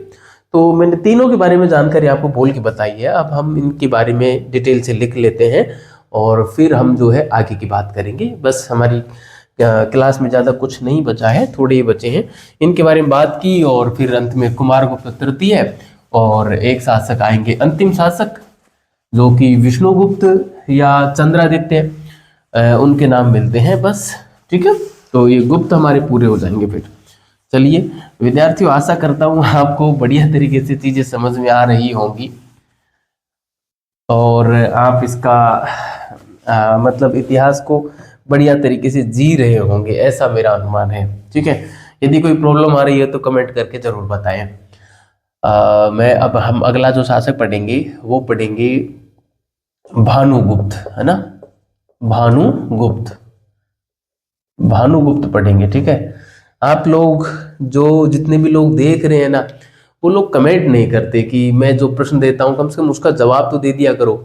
तो मैंने तीनों के बारे में जानकारी आपको बोल के बताई है। अब हम इनके बारे में डिटेल से लिख लेते हैं और फिर हम जो है आगे की बात करेंगे। बस हमारी क्लास में ज़्यादा कुछ नहीं बचा है, थोड़े ही बचे हैं। इनके बारे में बात की और फिर अंत में कुमारगुप्त तृतीय और एक शासक आएंगे, अंतिम शासक, जो कि विष्णुगुप्त या चंद्रादित्य, उनके नाम मिलते हैं बस। ठीक है, तो ये गुप्त हमारे पूरे हो जाएंगे। फिर चलिए विद्यार्थियों, आशा करता हूँ आपको बढ़िया तरीके से चीज़ें समझ में आ रही होंगी और आप इसका मतलब इतिहास को बढ़िया तरीके से जी रहे होंगे, ऐसा मेरा अनुमान है। ठीक है, यदि कोई प्रॉब्लम आ रही है तो कमेंट करके जरूर बताएं। मैं अब हम अगला जो शासक पढ़ेंगे वो पढ़ेंगे भानुगुप्त, है ना, भानुगुप्त, भानुगुप्त पढ़ेंगे। ठीक है, आप लोग जो जितने भी लोग देख रहे हैं ना, वो लोग कमेंट नहीं करते कि मैं जो प्रश्न देता हूँ कम से कम उसका जवाब तो दे दिया करो।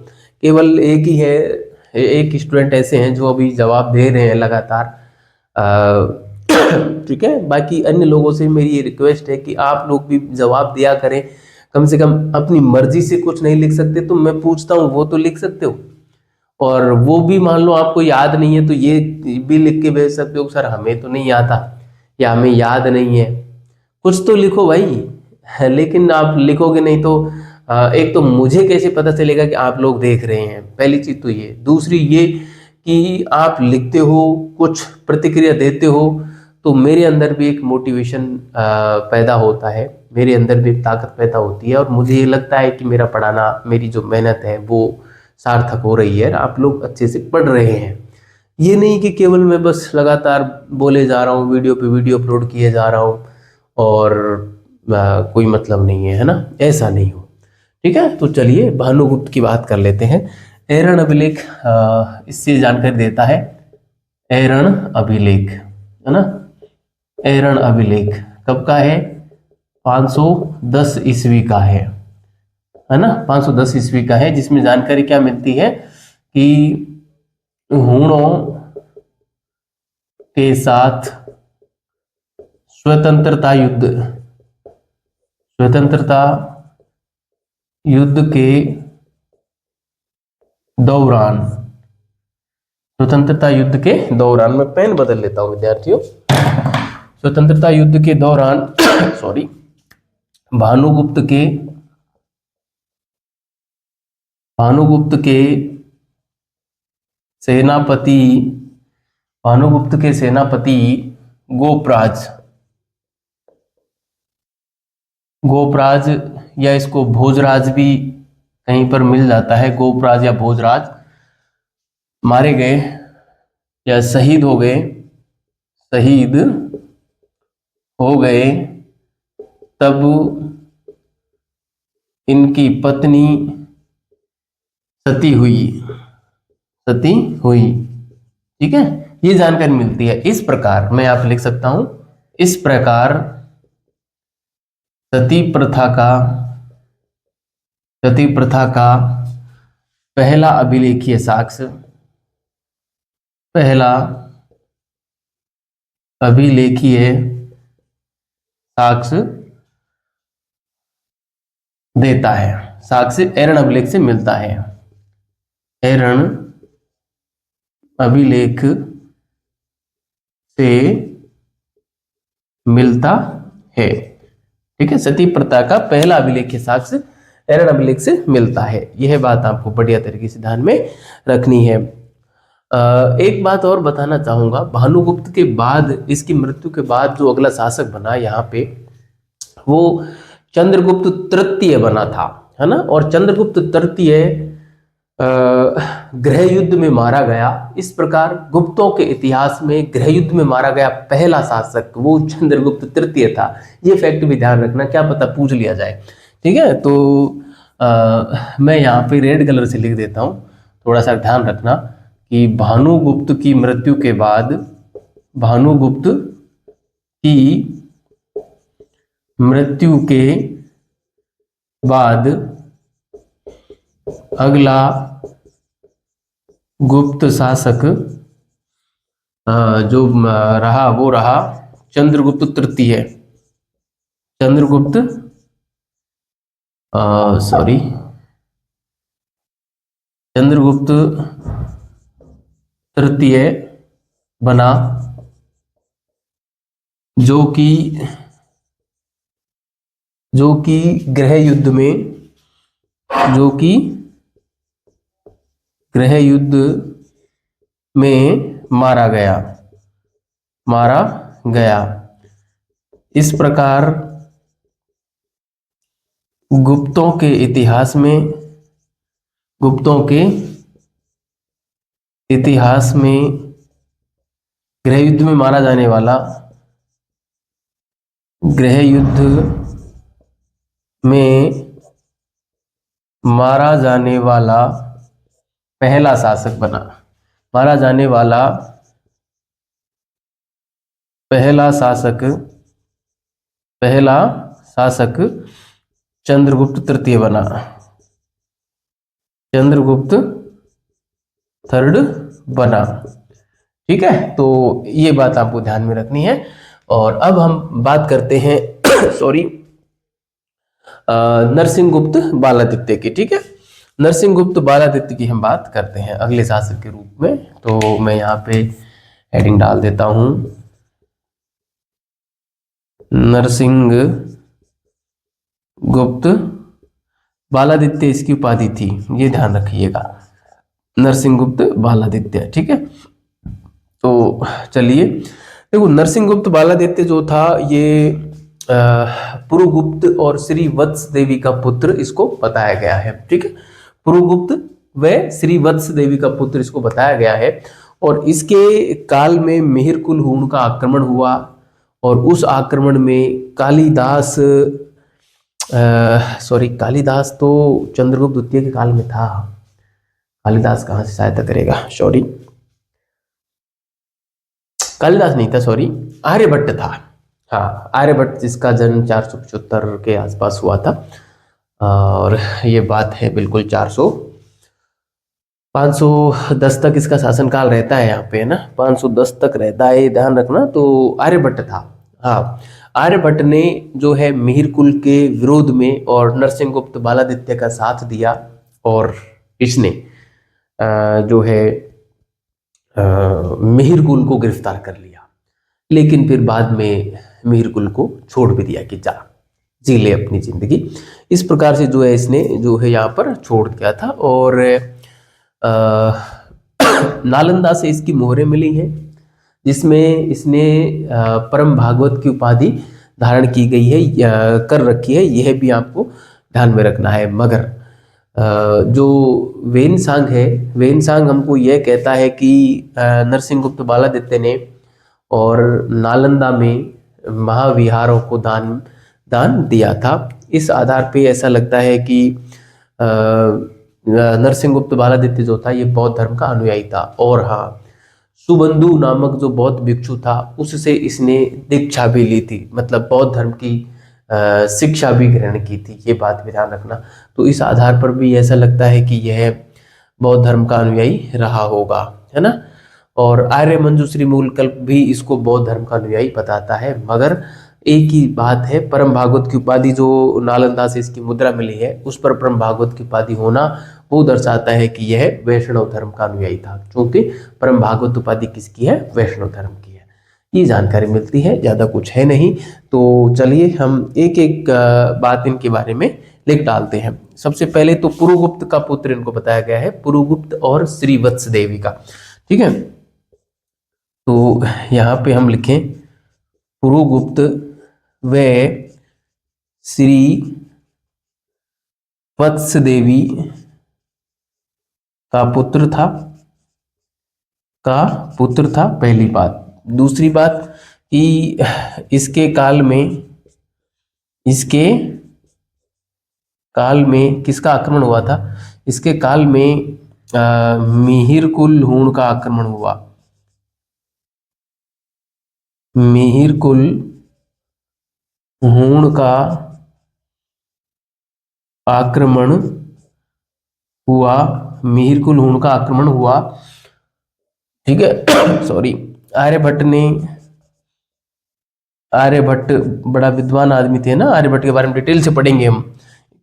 केवल एक ही है, एक स्टूडेंट ऐसे हैं जो अभी जवाब दे रहे हैं लगातार। ठीक है, बाकी अन्य लोगों से मेरी ये रिक्वेस्ट है कि आप लोग भी जवाब दिया करें। कम से कम अपनी मर्जी से कुछ नहीं लिख सकते तो मैं पूछता हूँ वो तो लिख सकते हो, और वो भी मान लो आपको याद नहीं है तो ये भी लिख के भेज सकते हो, सर हमें तो नहीं आता या हमें याद नहीं है। कुछ तो लिखो भाई, लेकिन आप लिखोगे नहीं तो एक तो मुझे कैसे पता चलेगा कि आप लोग देख रहे हैं, पहली चीज तो ये। दूसरी ये कि आप लिखते हो, कुछ प्रतिक्रिया देते हो, तो मेरे अंदर भी एक मोटिवेशन पैदा होता है, मेरे अंदर भी एक ताकत पैदा होती है और मुझे ये लगता है कि मेरा पढ़ाना, मेरी जो मेहनत है वो सार्थक हो रही है, आप लोग अच्छे से पढ़ रहे हैं। ये नहीं कि केवल मैं बस लगातार बोले जा रहा हूँ, वीडियो पे वीडियो अपलोड किए जा रहा हूँ और कोई मतलब नहीं है, है ना, ऐसा नहीं हो। ठीक है, तो चलिए भानुगुप्त की बात कर लेते हैं। एरण अभिलेख इससे जानकारी देता है। एरण अभिलेख, है ना, एरण अभिलेख कब का है? 510 ईस्वी का है ना, 510 ईस्वी का है, जिसमें जानकारी क्या मिलती है कि हूणों के साथ स्वतंत्रता युद्ध के दौरान, स्वतंत्रता युद्ध के दौरान, मैं पेन बदल लेता हूं विद्यार्थियों, स्वतंत्रता युद्ध के दौरान सॉरी, भानुगुप्त के सेनापति गोपराज या इसको भोजराज भी कहीं पर मिल जाता है, गोपराज या भोजराज, मारे गए या शहीद हो गए तब इनकी पत्नी सती हुई। ठीक है, ये जानकारी मिलती है। इस प्रकार मैं आप लिख सकता हूं, इस प्रकार सती प्रथा का पहला अभिलेखीय साक्ष्य देता है, साक्ष्य एरण अभिलेख से मिलता है, एरण अभिलेख से मिलता है। ठीक है, सती प्रथा का पहला अभिलेखीय साक्ष्य एरण अभिलेख से मिलता है। यह बात आपको बढ़िया तरीके से ध्यान में रखनी है। एक बात और बताना चाहूंगा, भानुगुप्त के बाद, इसकी मृत्यु के बाद जो अगला शासक बना यहाँ पे, वो चंद्रगुप्त तृतीय बना था, है ना। और चंद्रगुप्त तृतीय गृह युद्ध में मारा गया। इस प्रकार गुप्तों के इतिहास में गृह युद्ध में मारा गया पहला शासक वो चंद्रगुप्त तृतीय था। ये फैक्ट भी ध्यान रखना, क्या पता पूछ लिया जाए। ठीक है, तो मैं यहाँ पे रेड कलर से लिख देता हूँ, थोड़ा सा ध्यान रखना कि भानुगुप्त की मृत्यु के बाद, भानुगुप्त की मृत्यु के बाद अगला गुप्त शासक जो रहा वो रहा चंद्रगुप्त तृतीय। चंद्रगुप्त सॉरी चंद्रगुप्त तृतीय बना, जो कि गृह युद्ध में, जो कि गृह युद्ध में मारा गया। इस प्रकार गुप्तों के इतिहास में गृह युद्ध में मारा जाने वाला, गृह युद्ध में मारा जाने वाला पहला शासक बना। मारा जाने वाला पहला शासक चंद्रगुप्त तृतीय बना। चंद्रगुप्त थर्ड बना। ठीक है, तो ये बात आपको ध्यान में रखनी है। और अब हम बात करते हैं सॉरी नरसिंहगुप्त बालादित्य की। ठीक है, नरसिंहगुप्त बालादित्य की हम बात करते हैं अगले शासक के रूप में। तो मैं यहाँ पे हेडिंग डाल देता हूं, नरसिंहगुप्त बालादित्य इसकी उपाधि थी, ये ध्यान रखिएगा, नरसिंहगुप्त बालादित्य। ठीक है, तो चलिए देखो, नरसिंहगुप्त बालादित्य जो था ये पुरुगुप्त और श्री वत्स देवी का पुत्र इसको बताया गया है। ठीक है, पुरुगुप्त व श्री वत्स देवी का पुत्र इसको बताया गया है। और इसके काल में मिहिरकुल हूण का आक्रमण हुआ, और उस आक्रमण में कालिदास कालिदास तो चंद्रगुप्त द्वितीय के काल में था। कालिदास कहाँ से सहायता करेगा, सॉरी कालिदास नहीं था, सॉरी आर्यभट्ट था। हाँ, आर्यभट्ट जिसका जन्म 475 के आसपास हुआ था। और ये बात है बिल्कुल 510 तक इसका शासनकाल रहता है यहाँ पे, है ना, 510 तक रहता है, ध्यान रखना। तो आर्यभट्ट था। हाँ, आर्यभट्ट ने जो है मिहिरकुल के विरोध में और नरसिंहगुप्त बालादित्य का साथ दिया, और इसने जो है मिहिरकुल को गिरफ्तार कर लिया। लेकिन फिर बाद में मिहिरकुल को छोड़ भी दिया कि जा जी ले अपनी जिंदगी। इस प्रकार से जो है इसने जो है यहाँ पर छोड़ दिया था। और नालंदा से इसकी मोहरें मिली हैं, जिसमें इसने परम भागवत की उपाधि धारण की गई है, कर रखी है, यह भी आपको ध्यान में रखना है। मगर जो वेनसांग है, वेनसांग हमको यह कहता है कि नरसिंहगुप्त बालादित्य ने और नालंदा में महाविहारों को दान दिया था। इस आधार पे ऐसा लगता है कि नरसिंहगुप्त बालादित्य जो था ये बौद्ध धर्म का अनुयायी था। और हाँ, सुबंधु नामक जो बौद्ध भिक्षु था उससे इसने दीक्षा भी ली थी, मतलब बौद्ध धर्म की शिक्षा भी ग्रहण की थी, ये बात भी ध्यान रखना। तो इस आधार पर भी ऐसा लगता है कि यह बौद्ध धर्म का अनुयायी रहा होगा, है ना। और आर्य मंजूश्री मूलकल्प भी इसको बौद्ध धर्म का अनुयायी बताता है। मगर एक ही बात है, परम भागवत की उपाधि जो नालंदा से इसकी मुद्रा मिली है उस पर परम भागवत की उपाधि होना वो दर्शाता है कि यह वैष्णव धर्म का अनुयायी था, क्योंकि परम भागवत उपाधि किसकी है, वैष्णव धर्म की है। ये जानकारी मिलती है, ज़्यादा कुछ है नहीं। तो चलिए हम एक एक बात इनके बारे में लिख डालते हैं। सबसे पहले तो पुरुगुप्त का पुत्र इनको बताया गया है, पुरुगुप्त और श्रीवत्स देवी का। ठीक है, तो यहाँ पे हम लिखें पुरुगुप्त व श्री वत्स देवी का पुत्र था, पहली बात। दूसरी बात कि इसके काल में किसका आक्रमण हुआ था? इसके काल में मिहिर कुल हूण का आक्रमण हुआ। मिहिर कुल हूण का आक्रमण हुआ, मिहिर कुल हूण का आक्रमण हुआ, ठीक है। सॉरी। आर्यभट्ट बड़ा विद्वान आदमी थे ना, आर्यभट्ट के बारे में डिटेल से पढ़ेंगे हम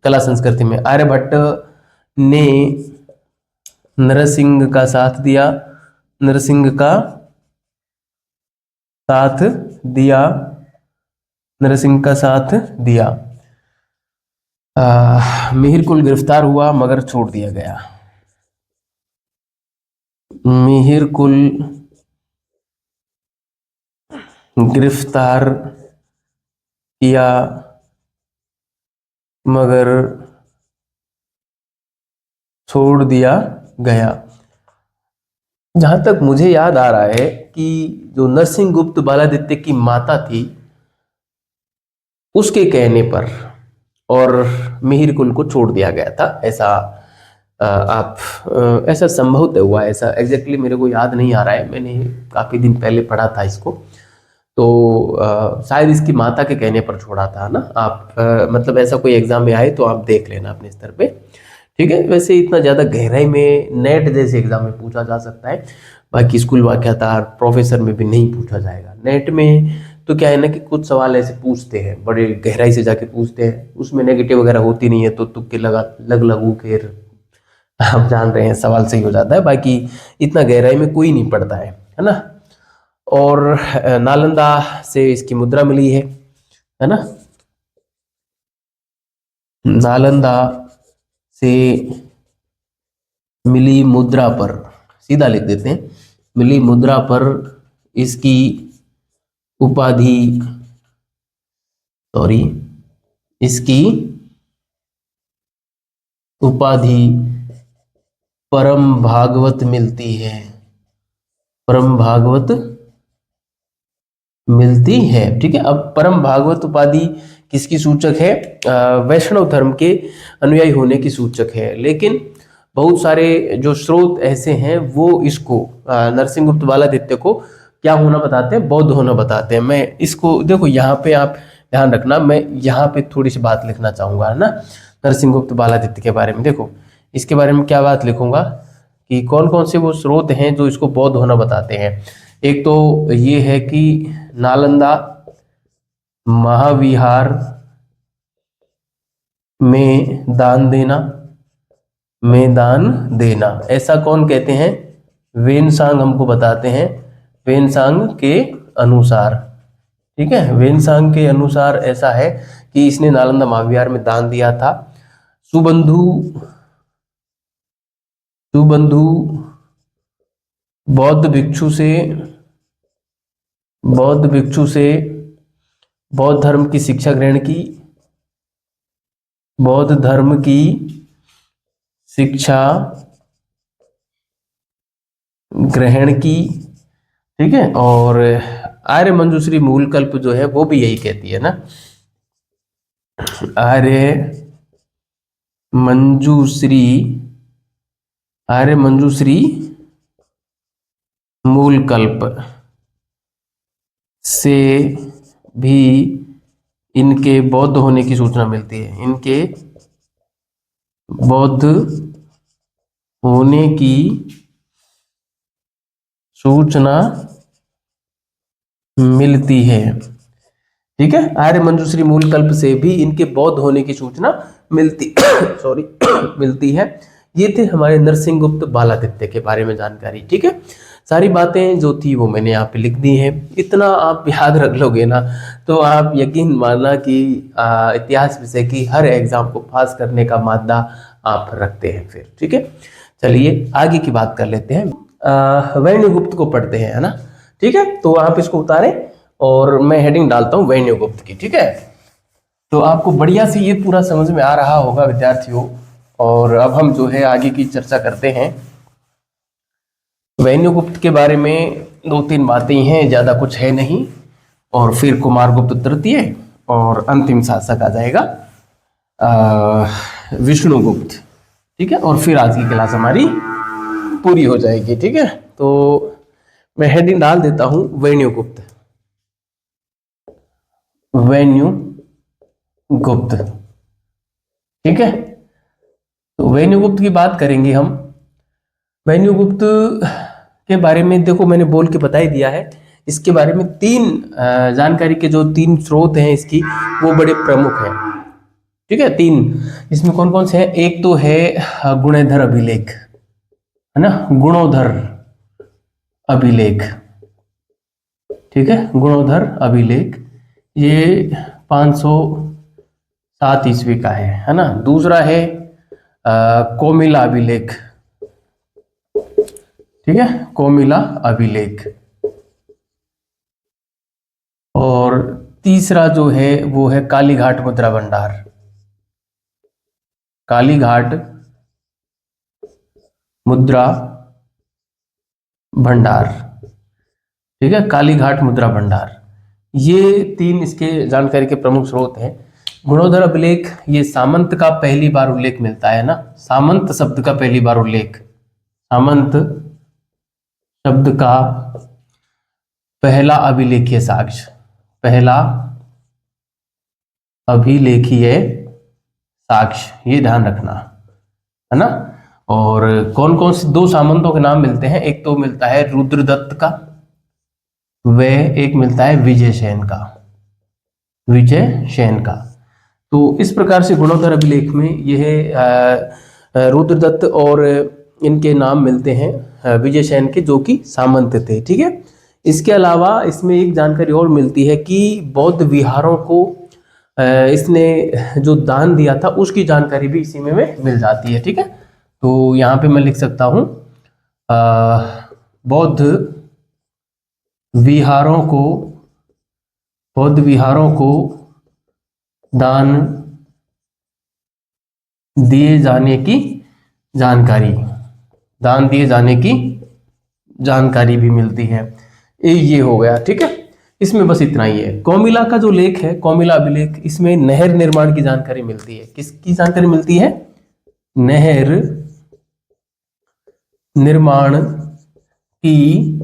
कला संस्कृति में। आर्यभट्ट ने नरसिंह का साथ दिया, नरसिंह का साथ दिया। मिहिर कुल गिरफ्तार हुआ मगर छोड़ दिया गया। मिहिर कुल गिरफ्तार किया मगर छोड़ दिया गया। जहां तक मुझे याद आ रहा है कि जो नरसिंह गुप्त बालादित्य की माता थी, उसके कहने पर और मिहिर कुल को छोड़ दिया गया था, ऐसा ऐसा संभवतः हुआ। ऐसा एग्जैक्टली मेरे को याद नहीं आ रहा है, मैंने काफी दिन पहले पढ़ा था इसको, तो शायद इसकी माता के कहने पर छोड़ा था ना। आप मतलब ऐसा कोई एग्जाम में आए तो आप देख लेना अपने स्तर पे, ठीक है। वैसे इतना ज़्यादा गहराई में नेट जैसे एग्जाम में पूछा जा सकता है, बाकी स्कूल वाक्यातार प्रोफेसर में भी नहीं पूछा जाएगा। नेट में तो क्या है ना कि कुछ सवाल ऐसे पूछते हैं, बड़े गहराई से जाके पूछते हैं, उसमें नेगेटिव वगैरह होती नहीं है, तो तुक्के लगू फिर आप जान रहे हैं सवाल सही हो जाता है। बाकी इतना गहराई में कोई नहीं पढ़ता है ना। और नालंदा से इसकी मुद्रा मिली है ना। नालंदा से मिली मुद्रा पर, सीधा लिख देते हैं, मिली मुद्रा पर इसकी उपाधि, परम भागवत मिलती है, परम भागवत मिलती है, ठीक है। अब परम भागवत उपाधि किसकी सूचक है? वैष्णव धर्म के अनुयायी होने की सूचक है। लेकिन बहुत सारे जो स्रोत ऐसे हैं वो इसको नरसिंह गुप्त बालादित्य को क्या होना बताते हैं? बौद्ध होना बताते हैं। मैं इसको देखो, यहाँ पे आप ध्यान रखना, मैं यहाँ पे थोड़ी सी बात लिखना चाहूंगा, है ना, नरसिंह गुप्त बालादित्य के बारे में। देखो इसके बारे में क्या बात लिखूंगा कि कौन कौन से वो स्रोत हैं जो इसको बौद्ध होना बताते हैं। एक तो ये है कि नालंदा महाविहार में दान देना, ऐसा कौन कहते हैं? वेनसांग हमको बताते हैं, वेनसांग के अनुसार, ठीक है। वेनसांग के अनुसार ऐसा है कि इसने नालंदा महाविहार में दान दिया था। सुबंधु बौद्ध भिक्षु से बौद्ध धर्म की शिक्षा ग्रहण की, बौद्ध धर्म की शिक्षा ग्रहण की, ठीक है। और आर्य मंजूश्री मूल कल्प जो है वो भी यही कहती है ना, आर्य मंजूश्री मूल कल्प से भी इनके बौद्ध होने की सूचना मिलती है, इनके बौद्ध होने की सूचना मिलती है, ठीक है। आर्य मंजूश्री मूल कल्प से भी इनके बौद्ध होने की सूचना मिलती है। ये थे हमारे नरसिंह गुप्त बालादित्य के बारे में जानकारी, ठीक है। सारी बातें जो थी वो मैंने यहाँ पे लिख दी हैं। इतना आप याद रख लोगे ना तो आप यकीन मानना कि इतिहास विषय की हर एग्जाम को पास करने का मादा आप रखते हैं फिर, ठीक है। चलिए आगे की बात कर लेते हैं। वैण्यगुप्त को पढ़ते हैं, है ना, ठीक है। तो आप इसको उतारें और मैं हेडिंग डालता हूँ वैण्यगुप्त की, ठीक है। तो आपको बढ़िया से ये पूरा समझ में आ रहा होगा विद्यार्थियों और अब हम जो है आगे की चर्चा करते हैं। वैन्यगुप्त के बारे में 2-3 बातें हैं, ज़्यादा कुछ है नहीं, और फिर कुमारगुप्त तृतीय और अंतिम शासक आ जाएगा विष्णुगुप्त। ठीक है, और फिर आज की क्लास हमारी पूरी हो जाएगी। ठीक है, तो मैं हेडिंग डाल देता हूं वैन्यगुप्त। वैन्यगुप्त, ठीक है। तो वैन्यगुप्त की बात करेंगे हम। वैन्यगुप्त के बारे में देखो मैंने बोल के बता ही दिया है। इसके बारे में 3 जानकारी के जो 3 स्रोत हैं इसकी, वो बड़े प्रमुख हैं। ठीक है, 3 इसमें कौन कौन से हैं? एक तो है गुणोधर अभिलेख, है ना, गुणोधर अभिलेख। ठीक है, गुणोधर अभिलेख, ये 507 ईस्वी का है ना। दूसरा है कोमिला अभिलेख। ठीक है, कोमिला अभिलेख। और तीसरा जो है वो है कालीघाट मुद्रा भंडार। कालीघाट मुद्रा भंडार, ठीक है, कालीघाट मुद्रा भंडार। ये 3 इसके जानकारी के प्रमुख स्रोत हैं। गुणोधर अभिलेख, ये सामंत का पहली बार उल्लेख मिलता है ना, सामंत शब्द का पहली बार उल्लेख, सामंत शब्द का पहला अभिलेखीय साक्ष्य, पहला अभिलेखीय साक्ष्य, ये ध्यान रखना, है ना। और कौन कौन से 2 सामंतों के नाम मिलते हैं? एक तो मिलता है रुद्रदत्त का, व एक मिलता है विजय सेन का, विजय सेन का। तो इस प्रकार से गुणोधर अभिलेख में यह रुद्रदत्त और इनके नाम मिलते हैं विजय सेन के, जो कि सामंत थे। ठीक है, इसके अलावा इसमें एक जानकारी और मिलती है कि बौद्ध विहारों को इसने जो दान दिया था उसकी जानकारी भी इसी में मिल जाती है। ठीक है, तो यहाँ पे मैं लिख सकता हूँ बौद्ध विहारों को दान दिए जाने की जानकारी, दान दिए जाने की जानकारी भी मिलती है। ये हो गया। ठीक है, इसमें बस इतना ही है। कोमिला का जो लेख है, कोमिला अभिलेख, इसमें नहर निर्माण की जानकारी मिलती है। किसकी जानकारी मिलती है? नहर निर्माण की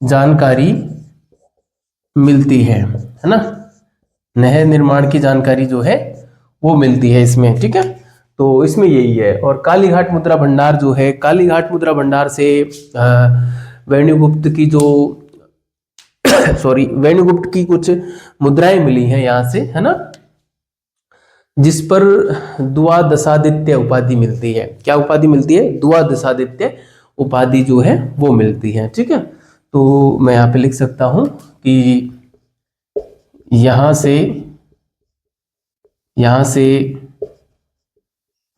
जानकारी मिलती है ना। नहर निर्माण की जानकारी जो है वो मिलती है इसमें। ठीक है, तो इसमें यही है। और कालीघाट मुद्रा भंडार जो है, कालीघाट मुद्रा भंडार से वैन्यगुप्त की जो वैन्यगुप्त की कुछ मुद्राएं मिली हैं यहाँ से, है ना, जिस पर द्वादशादित्य उपाधि मिलती है। क्या उपाधि मिलती है? द्वादशादित्य उपाधि जो है वो मिलती है। ठीक है, तो मैं यहाँ पे लिख सकता हूं कि यहाँ से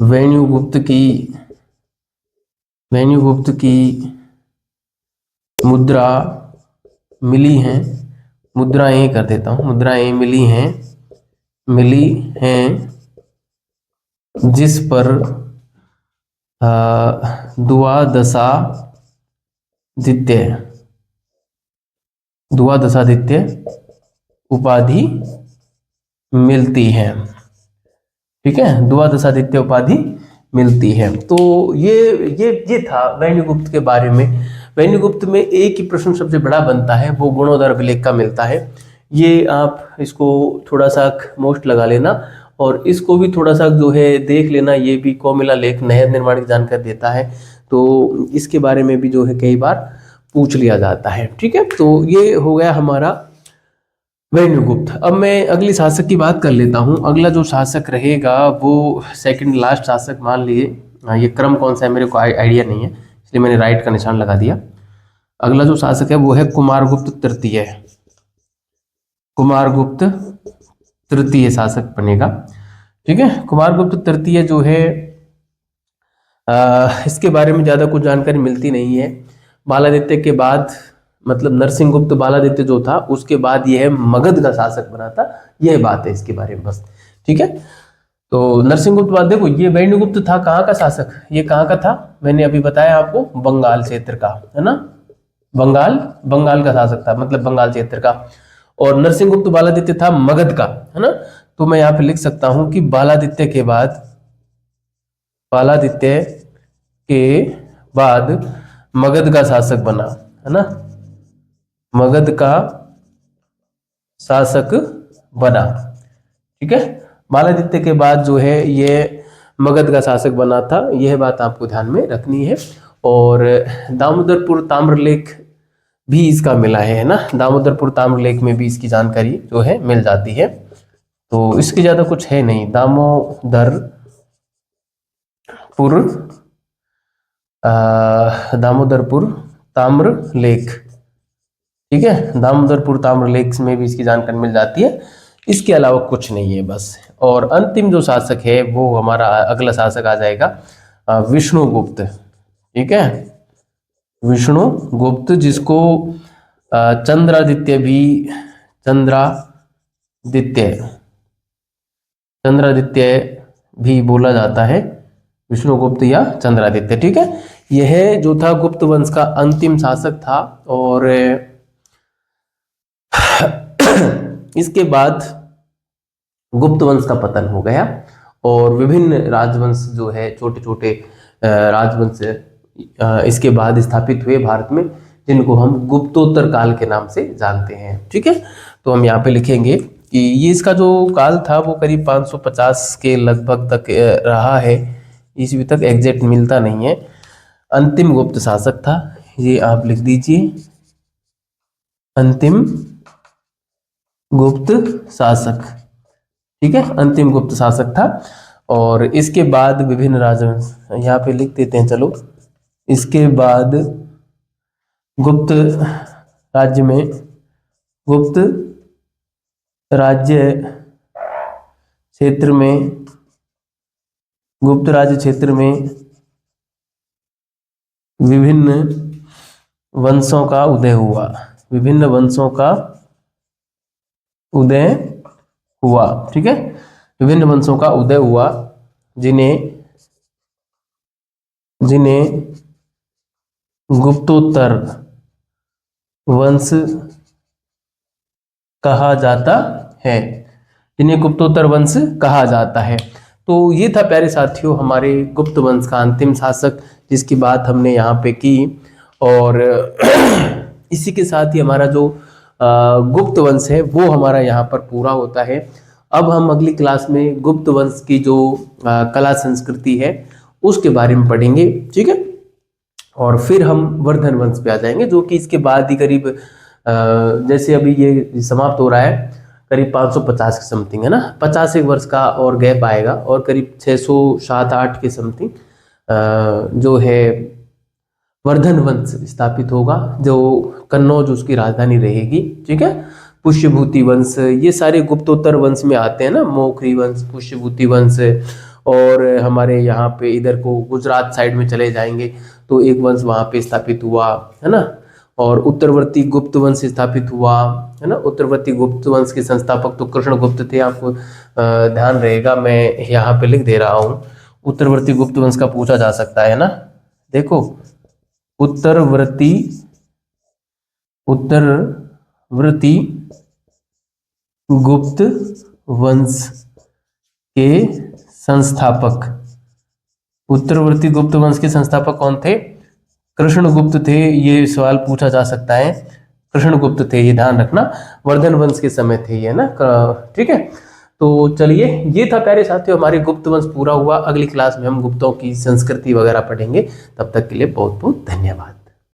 वैन्यगुप्त की मुद्रा मिली हैं, मुद्राएं कर देता हूं, मुद्राएं मिली हैं जिस पर द्वादशादित्य उपाधि मिलती है। ठीक है, द्वादशादित्य उपाधि मिलती है। तो ये था वैन्यगुप्त के बारे में। वैन्यगुप्त में एक ही प्रश्न सबसे बड़ा बनता है, वो गुणोधर अभिलेख का मिलता है। ये आप इसको थोड़ा सा मोस्ट लगा लेना और इसको भी थोड़ा सा जो है देख लेना। ये भी कोमिला लेख नहर निर्माण की जानकारी देता है, तो इसके बारे में भी जो है कई बार पूछ लिया जाता है। ठीक है, तो ये हो गया हमारा वैन्यगुप्त। अब मैं अगली शासक की बात कर लेता हूँ। अगला जो शासक रहेगा वो सेकंड लास्ट शासक मान लिए। ये क्रम कौन सा है मेरे को आइडिया नहीं है, इसलिए मैंने राइट का निशान लगा दिया। अगला जो शासक है वो है कुमारगुप्त तृतीय। कुमारगुप्त तृतीय शासक बनेगा। ठीक है, कुमारगुप्त तृतीय जो है इसके बारे में ज़्यादा कुछ जानकारी मिलती नहीं है। बालादित्य के बाद, मतलब नरसिंहगुप्त बालादित्य जो था उसके बाद यह मगध का शासक बना था, यह बात है इसके बारे में बस। ठीक है, तो नरसिंहगुप्त बाद देखो, ये वैण्यगुप्त था कहाँ का शासक, ये कहाँ का था, मैंने अभी बताया आपको, बंगाल क्षेत्र का, है ना, बंगाल का शासक था, मतलब बंगाल क्षेत्र का। और नरसिंहगुप्त बालादित्य था मगध का, है ना। तो मैं यहाँ पे लिख सकता हूं कि बालादित्य के बाद मगध का शासक बना, है ना, मगध का शासक बना, ठीक है। बालादित्य के बाद जो है ये मगध का शासक बना था, यह बात आपको ध्यान में रखनी है। और दामोदरपुर ताम्रलेख भी इसका मिला है ना, दामोदरपुर ताम्रलेख में भी इसकी जानकारी जो है मिल जाती है। तो इसकी ज्यादा कुछ है नहीं, दामोदरपुर ताम्रलेख, ठीक है, दामोदरपुर ताम्रलेख में भी इसकी जानकारी मिल जाती है। इसके अलावा कुछ नहीं है बस। और अंतिम जो शासक है वो हमारा अगला शासक आ जाएगा विष्णुगुप्त, ठीक है, विष्णुगुप्त, जिसको चंद्रादित्य भी बोला जाता है, विष्णुगुप्त या चंद्रादित्य, ठीक है। यह जो था गुप्त वंश का अंतिम शासक था। और इसके बाद गुप्त वंश का पतन हो गया और विभिन्न राजवंश जो है, छोटे छोटे राजवंश इसके बाद स्थापित हुए भारत में, जिनको हम गुप्तोत्तर काल के नाम से जानते हैं, ठीक है। तो हम यहाँ पे लिखेंगे कि ये इसका जो काल था वो करीब 550 के लगभग तक रहा है, ईस्वी तक एग्जैक्ट मिलता नहीं है। अंतिम गुप्त शासक था, ये आप लिख दीजिए, अंतिम गुप्त शासक, ठीक है, अंतिम गुप्त शासक था। और इसके बाद विभिन्न राजवंश, यहाँ पे लिख देते हैं, चलो। इसके बाद गुप्त राज्य क्षेत्र में विभिन्न वंशों का उदय हुआ, ठीक है, विभिन्न वंशों का उदय हुआ, जिन्हें गुप्तोत्तर वंश कहा जाता है। तो ये था प्यारे साथियों हमारे गुप्त वंश का अंतिम शासक, जिसकी बात हमने यहाँ पे की। और इसी के साथ ही हमारा जो गुप्त वंश है वो हमारा यहाँ पर पूरा होता है। अब हम अगली क्लास में गुप्त वंश की जो कला संस्कृति है उसके बारे में पढ़ेंगे, ठीक है। और फिर हम वर्धन वंश पे आ जाएंगे, जो कि इसके बाद ही करीब जैसे अभी ये समाप्त हो रहा है, करीब 550 के समथिंग, है ना, 50 एक वर्ष का और गैप आएगा, और करीब 607-8 के समथिंग जो है वर्धन वंश स्थापित होगा, जो कन्नौज उसकी राजधानी रहेगी, ठीक है। पुष्यभूति वंश, ये सारे गुप्तोत्तर वंश में आते हैं ना, मोखरी वंश, पुष्यभूति वंश। और हमारे यहाँ पे इधर को गुजरात साइड में चले जाएंगे तो एक वंश वहाँ पे स्थापित हुआ, है ना। और उत्तरवर्ती गुप्त वंश स्थापित हुआ, है ना। उत्तरवर्ती गुप्त वंश के संस्थापक तो कृष्णगुप्त थे, आपको ध्यान रहेगा, मैं यहाँ पे लिख दे रहा हूँ। उत्तरवर्ती गुप्त वंश का पूछा जा सकता है ना, देखो, उत्तरवर्ती गुप्त वंश के संस्थापक कौन थे? कृष्णगुप्त थे, ये सवाल पूछा जा सकता है, कृष्णगुप्त थे, ये ध्यान रखना, वर्धन वंश के समय थे ये ना, ठीक है। तो चलिए, ये था प्यारे साथियों हमारे गुप्त वंश पूरा हुआ। अगली क्लास में हम गुप्तों की संस्कृति वगैरह पढ़ेंगे, तब तक के लिए बहुत बहुत धन्यवाद।